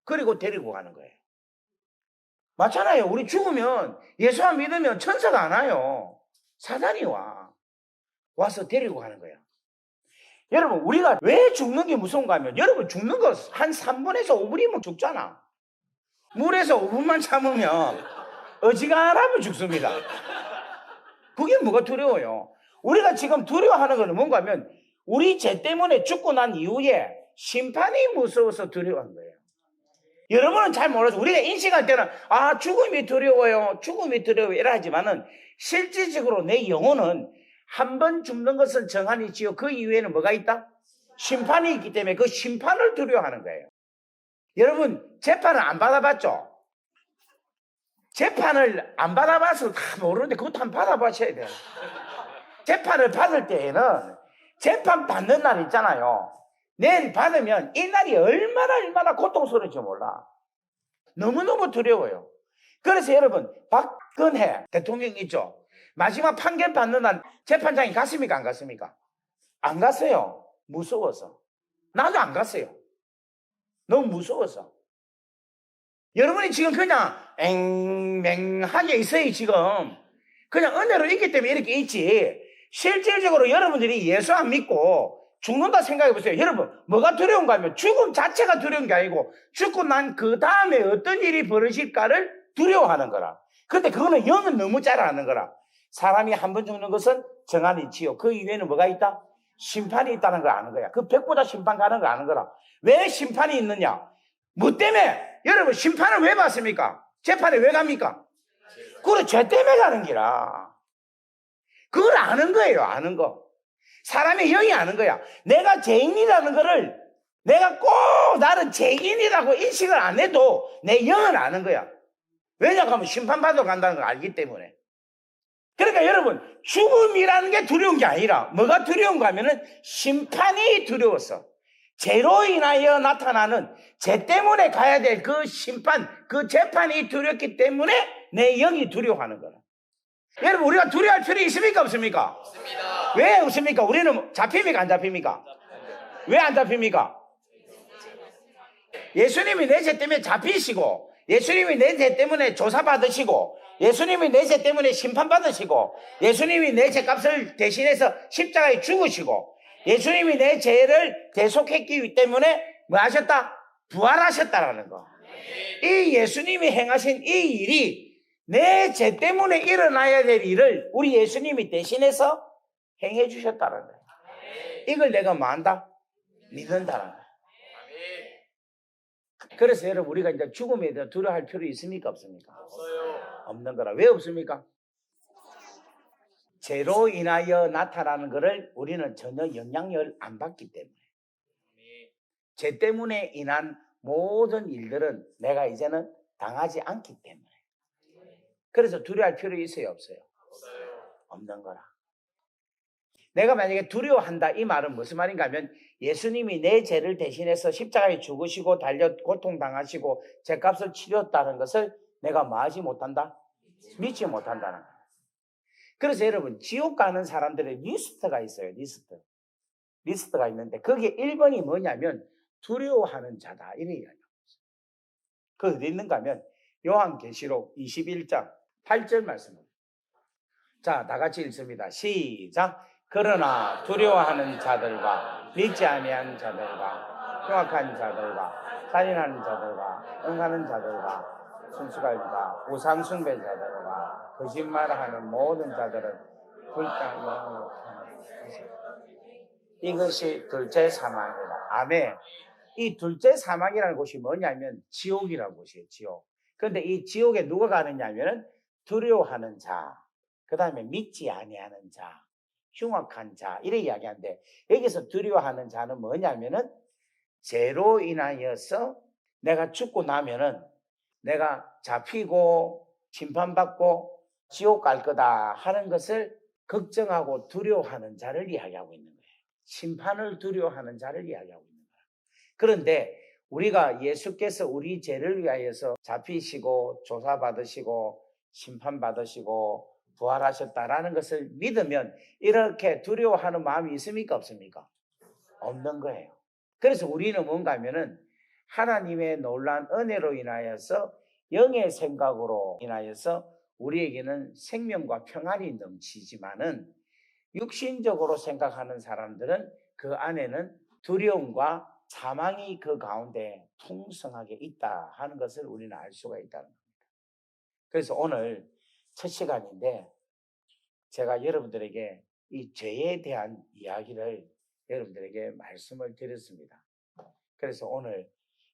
그리고 데리고 가는 거예요. 맞잖아요. 우리 죽으면 예수 안 믿으면 천사가 안 와요. 사단이 와서 데리고 가는 거야. 여러분, 우리가 왜 죽는 게 무서운가 하면 여러분 죽는 거 한 3분에서 5분이면 죽잖아. 물에서 5분만 참으면 어지간하면 죽습니다. 그게 뭐가 두려워요? 우리가 지금 두려워하는 거는 뭔가 하면 우리 죄 때문에 죽고 난 이후에 심판이 무서워서 두려워한 거예요. 여러분은 잘 몰라서 우리가 인식할 때는 죽음이 두려워요. 죽음이 두려워요. 이라 하지만은 실질적으로 내 영혼은 한 번 죽는 것은 정한이지요. 그 이후에는 뭐가 있다? 심판이 있기 때문에 그 심판을 두려워하는 거예요. 여러분 재판을 안 받아봤죠? 재판을 안 받아봐서 다 모르는데 그것도 한번 받아보셔야 돼요. 재판을 받을 때에는 재판 받는 날 있잖아요. 내일 받으면 이 날이 얼마나 고통스러운지 몰라. 너무너무 두려워요. 그래서 여러분 박근혜 대통령 있죠? 마지막 판결 받는 날 재판장에 갔습니까? 안 갔습니까? 안 갔어요. 무서워서. 나도 안 갔어요. 너무 무서워서. 여러분이 지금 그냥 맹맹하게 있어요. 지금 그냥 은혜로 있기 때문에 이렇게 있지. 실질적으로 여러분들이 예수 안 믿고 죽는다 생각해 보세요. 여러분 뭐가 두려운가 하면 죽음 자체가 두려운 게 아니고 죽고 난 그 다음에 어떤 일이 벌어질까를 두려워하는 거라. 근데 그거는 영은 너무 잘 아는 거라. 사람이 한 번 죽는 것은 정한이 있지요. 그 이후에는 뭐가 있다? 심판이 있다는 걸 아는 거야. 그 100보다 심판 가는 걸 아는 거라. 왜 심판이 있느냐? 뭐 때문에? 여러분 심판을 왜 받습니까? 재판에 왜 갑니까? 그래 죄 때문에 가는 기라. 그걸 아는 거예요. 아는 거. 사람의 영이 아는 거야. 내가 죄인이라는 거를 내가 꼭 나는 죄인이라고 인식을 안 해도 내 영은 아는 거야. 왜냐하면 심판받으러 간다는 걸 알기 때문에. 그러니까 여러분 죽음이라는 게 두려운 게 아니라 뭐가 두려운가 하면은 심판이 두려웠어. 죄로 인하여 나타나는 죄 때문에 가야 될 그 심판, 그 재판이 두렵기 때문에 내 영이 두려워하는 거라. 여러분 우리가 두려워할 필요 있습니까? 없습니까? 없습니다. 왜 없습니까? 우리는 잡힙니까? 안 잡힙니까? 왜 안 잡힙니까? 예수님이 내 죄 때문에 잡히시고 예수님이 내 죄 때문에 조사받으시고 예수님이 내 죄 때문에 심판받으시고 예수님이 내 죄값을 대신해서 십자가에 죽으시고 예수님이 내 죄를 대속했기 때문에 뭐 하셨다? 부활하셨다라는 거. 이 예수님이 행하신 이 일이 내 죄 때문에 일어나야 될 일을 우리 예수님이 대신해서 행해 주셨다는 거예요. 이걸 내가 뭐 한다? 믿는다는 거예요. 그래서 여러분 우리가 이제 죽음에 대해 두려워할 필요 있습니까? 없습니까? 없어요. 없는 거라. 왜 없습니까? 죄로 인하여 나타나는 것을 우리는 전혀 영향을 안 받기 때문에, 죄 때문에 인한 모든 일들은 내가 이제는 당하지 않기 때문에, 그래서 두려워할 필요 있어요, 없어요? 없는 거라. 내가 만약에 두려워한다, 이 말은 무슨 말인가 하면, 예수님이 내 죄를 대신해서 십자가에 죽으시고 달려 고통당하시고 죄값을 치렀다는 것을 내가 뭐하지 못한다? 믿지 못한다는 거예요. 그래서 여러분, 지옥 가는 사람들의 리스트가 있어요. 리스트가 있는데, 거기에 1번이 뭐냐면 두려워하는 자다, 이런 이야기예요. 그 어디 있는가 하면 요한계시록 21장 8절 말씀입니다. 자, 다 같이 읽습니다. 시작. 그러나 두려워하는 자들과 믿지 아니한 자들과 흉악한 자들과 살인하는 자들과 응하는 자들과 순수가이다 우상 숭배자들과 거짓말하는 모든 자들은 불장으로 이것이 둘째 사망이다. 아멘. 이 둘째 사망이라는 곳이 뭐냐면 지옥이라는 곳이에요. 지옥. 그런데 이 지옥에 누가 가느냐면은 두려워하는 자, 그 다음에 믿지 아니하는 자, 흉악한 자, 이래 이야기하는데, 여기서 두려워하는 자는 뭐냐면은 죄로 인하여서 내가 죽고 나면은 내가 잡히고 심판받고 지옥 갈 거다 하는 것을 걱정하고 두려워하는 자를 이야기하고 있는 거예요. 심판을 두려워하는 자를 이야기하고 있는 거예요. 그런데 우리가 예수께서 우리 죄를 위하여서 잡히시고 조사받으시고 심판받으시고 부활하셨다라는 것을 믿으면 이렇게 두려워하는 마음이 있습니까, 없습니까? 없는 거예요. 그래서 우리는 뭔가 하면은 하나님의 놀라운 은혜로 인하여서 영의 생각으로 인하여서 우리에게는 생명과 평안이 넘치지만은 육신적으로 생각하는 사람들은 그 안에는 두려움과 사망이 그 가운데 통성하게 있다 하는 것을 우리는 알 수가 있다는 겁니다. 그래서 오늘 첫 시간인데 제가 여러분들에게 이 죄에 대한 이야기를 여러분들에게 말씀을 드렸습니다. 그래서 오늘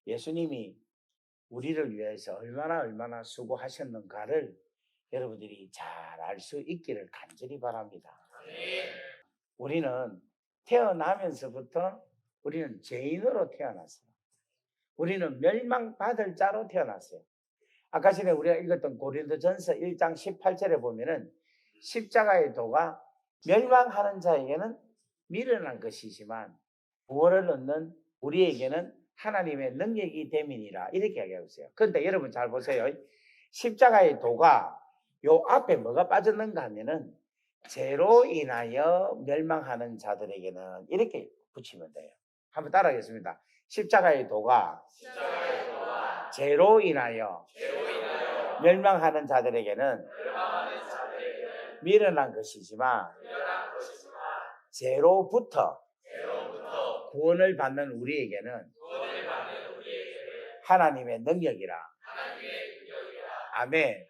예수님이 우리를 위해서 얼마나 수고하셨는가를 여러분들이 잘 알 수 있기를 간절히 바랍니다. 우리는 태어나면서부터 우리는 죄인으로 태어났어요. 우리는 멸망받을 자로 태어났어요. 아까 전에 우리가 읽었던 고린도전서 1장 18절에 보면은 십자가의 도가 멸망하는 자에게는 미련한 것이지만 구원을 얻는 우리에게는 하나님의 능력이 됨이니라, 이렇게 이야기하고 있어요. 그런데 여러분 잘 보세요. 십자가의 도가 요 앞에 뭐가 빠졌는가 하면은 죄로 인하여 멸망하는 자들에게는, 이렇게 붙이면 돼요. 한번 따라하겠습니다. 십자가의 도가 죄로 인하여 멸망하는 자들에게는 미련한 것이지만 죄로부터 구원을 받는 우리에게는 하나님의 능력이라. 아멘.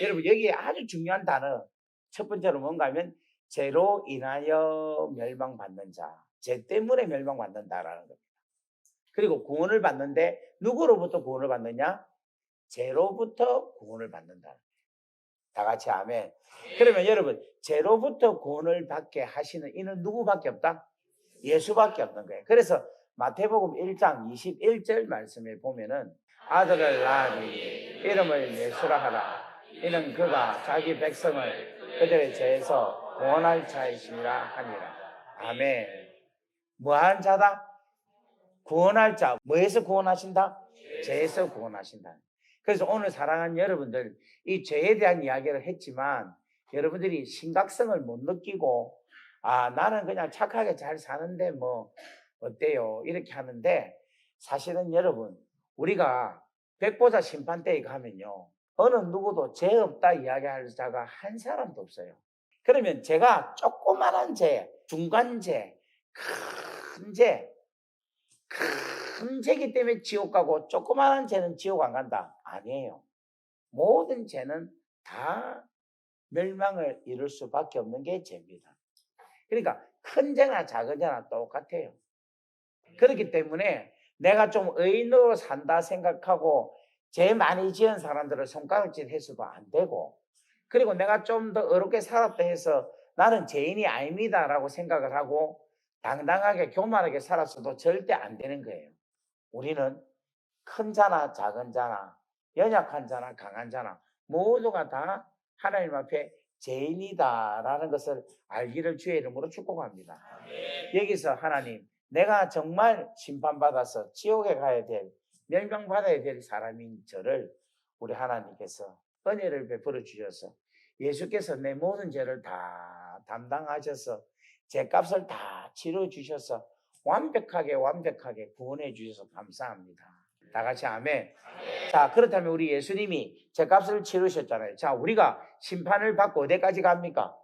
여러분, 여기에 아주 중요한 단어, 첫 번째로 뭔가 하면 죄로 인하여 멸망받는 자, 죄 때문에 멸망받는다라는 겁니다. 그리고 구원을 받는데 누구로부터 구원을 받느냐? 죄로부터 구원을 받는다. 다 같이 아멘. 그러면 여러분, 죄로부터 구원을 받게 하시는 이는 누구밖에 없다? 예수밖에 없는 거예요. 그래서 마태복음 1장 21절 말씀에 보면은 아들을 낳으니 이름을 예수라 하라. 이는 그가 자기 백성을 그들의 죄에서 구원할 자이시니라 하니라. 아멘. 뭐한 자다? 구원할 자. 뭐에서 구원하신다? 죄에서 구원하신다. 그래서 오늘 사랑하는 여러분들, 이 죄에 대한 이야기를 했지만 여러분들이 심각성을 못 느끼고, 아, 나는 그냥 착하게 잘 사는데 뭐 어때요? 이렇게 하는데, 사실은 여러분, 우리가 백보자 심판대에 가면요, 어느 누구도 죄 없다 이야기할 자가 한 사람도 없어요. 그러면 제가 조그만한 죄, 중간 죄, 큰 죄, 큰 죄기 때문에 지옥 가고 조그만한 죄는 지옥 안 간다? 아니에요. 모든 죄는 다 멸망을 이룰 수밖에 없는 게 죄입니다. 그러니까 큰 죄나 작은 죄나 똑같아요. 그렇기 때문에 내가 좀 의인으로 산다 생각하고 죄 많이 지은 사람들을 손가락질 해서도 안 되고, 그리고 내가 좀 더 어렵게 살았다 해서 나는 죄인이 아닙니다라고 생각을 하고 당당하게 교만하게 살았어도 절대 안 되는 거예요. 우리는 큰 자나 작은 자나 연약한 자나 강한 자나 모두가 다 하나님 앞에 죄인이다라는 것을 알기를 주의 이름으로 축복합니다. 여기서 하나님, 내가 정말 심판받아서 지옥에 가야 될, 멸망받아야 될 사람인 저를 우리 하나님께서 은혜를 베풀어 주셔서 예수께서 내 모든 죄를 다 담당하셔서 제 값을 다 치러 주셔서 완벽하게 구원해 주셔서 감사합니다. 다 같이 아멘. 자, 그렇다면 우리 예수님이 제 값을 치르셨잖아요. 자, 우리가 심판을 받고 어디까지 갑니까?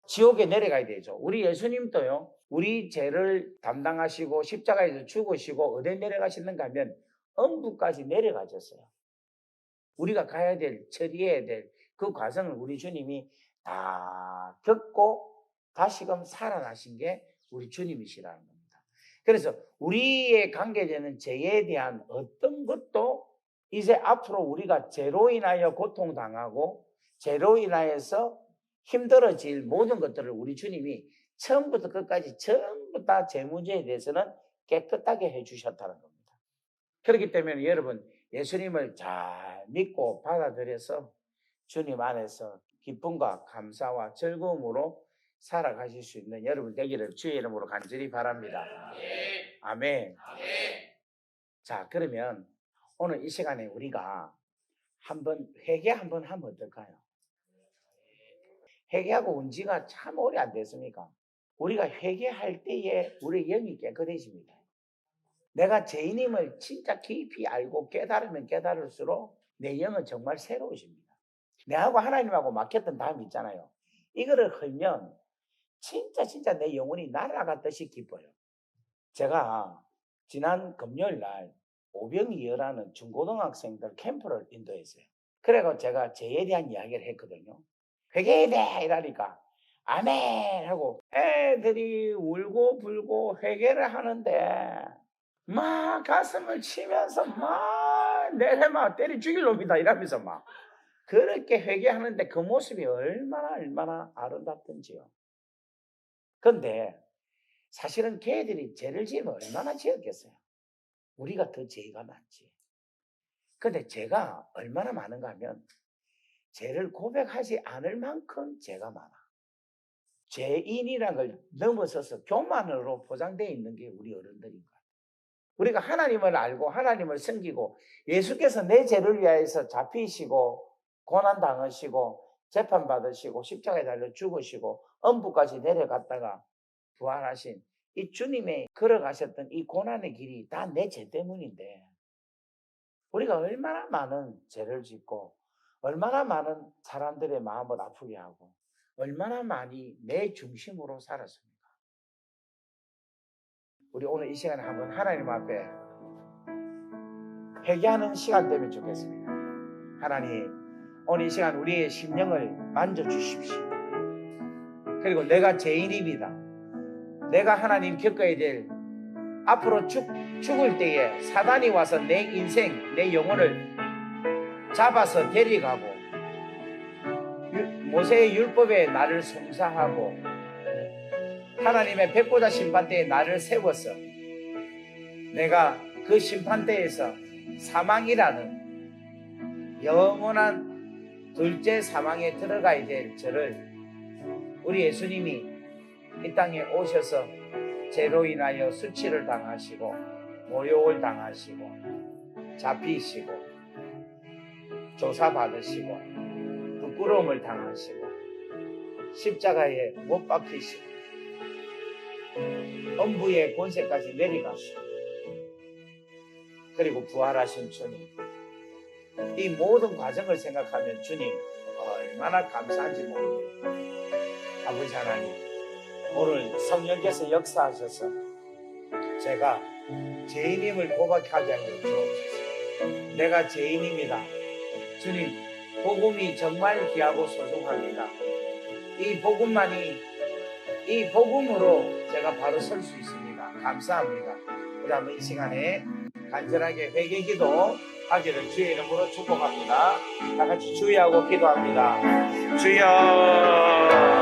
지옥에 내려가야 되죠. 우리 예수님도요, 우리 죄를 담당하시고 십자가에서 죽으시고 어디 내려가시는가 하면 엄부까지 내려가셨어요. 우리가 가야 될, 처리해야 될 그 과정을 우리 주님이 다 겪고 다시금 살아나신 게 우리 주님이시라는 겁니다. 그래서 우리의 관계되는 죄에 대한 어떤 것도 이제 앞으로 우리가 죄로 인하여 고통당하고 죄로 인하여서 힘들어질 모든 것들을 우리 주님이 처음부터 끝까지 전부 다 죄 문제에 대해서는 깨끗하게 해주셨다는 겁니다. 그렇기 때문에 여러분, 예수님을 잘 믿고 받아들여서 주님 안에서 기쁨과 감사와 즐거움으로 살아가실 수 있는 여러분 되기를 주의 이름으로 간절히 바랍니다. 아멘. 자, 그러면 오늘 이 시간에 우리가 한번 회개 한번 하면 어떨까요? 회개하고 온 지가 참 오래 안 됐습니까? 우리가 회개할 때에 우리 영이 깨끗해집니다. 내가 죄인임을 진짜 깊이 알고 깨달으면 깨달을수록 내 영은 정말 새로워집니다. 내하고 하나님하고 막혔던 담이 있잖아요. 이거를 흘면 진짜 내 영혼이 날아갔듯이 기뻐요. 제가 지난 금요일 날 오병이어라는 중고등학생들 캠프를 인도했어요. 그래서 제가 죄에 대한 이야기를 했거든요. 회개해야 돼 이러니까 아멘 하고 애들이 울고 불고 회개를 하는데 막 가슴을 치면서 막 내가 때려 죽일 놈이다 이러면서 막 그렇게 회개하는데 그 모습이 얼마나 아름답던지요. 그런데 사실은 걔들이 죄를 지으면 얼마나 지었겠어요. 우리가 더 죄가 많지. 근데 죄가 얼마나 많은가 하면 죄를 고백하지 않을 만큼 죄가 많아. 죄인이라는 걸 넘어서서 교만으로 포장되어 있는 게 우리 어른들인 거야. 우리가 하나님을 알고 하나님을 섬기고 예수께서 내 죄를 위하여서 잡히시고 고난당하시고 재판받으시고 십자가에 달려 죽으시고 엄부까지 내려갔다가 부활하신 이 주님의 걸어가셨던 이 고난의 길이 다 내 죄 때문인데 우리가 얼마나 많은 죄를 짓고 얼마나 많은 사람들의 마음을 아프게 하고 얼마나 많이 내 중심으로 살았습니까? 우리 오늘 이 시간에 한번 하나님 앞에 회개하는 시간 되면 좋겠습니다. 하나님, 오늘 이 시간 우리의 심령을 만져주십시오. 그리고 내가 죄인입니다. 내가 하나님 겪어야 될 앞으로 죽을 때에 사단이 와서 내 인생, 내 영혼을 잡아서 데려가고 모세의 율법에 나를 송사하고 하나님의 백보자 심판대에 나를 세워서 내가 그 심판대에서 사망이라는 영원한 둘째 사망에 들어가야 될 저를 우리 예수님이 이 땅에 오셔서 죄로 인하여 수치를 당하시고 모욕을 당하시고 잡히시고 조사받으시고 부끄러움을 당하시고 십자가에 못 박히시고 엄부의 권세까지 내려가시고 그리고 부활하신 주님, 이 모든 과정을 생각하면 주님 얼마나 감사한지 모릅니다. 아버지 하나님, 오늘 성령께서 역사하셔서 제가 죄인임을 고백하게 하여 주옵소서. 내가 죄인입니다. 주님, 복음이 정말 귀하고 소중합니다. 이 복음만이, 이 복음으로 제가 바로 설 수 있습니다. 감사합니다. 우리 한번 이 시간에 간절하게 회개기도 하기를 주의 이름으로 축복합니다. 다 같이 주의하고 기도합니다. 주여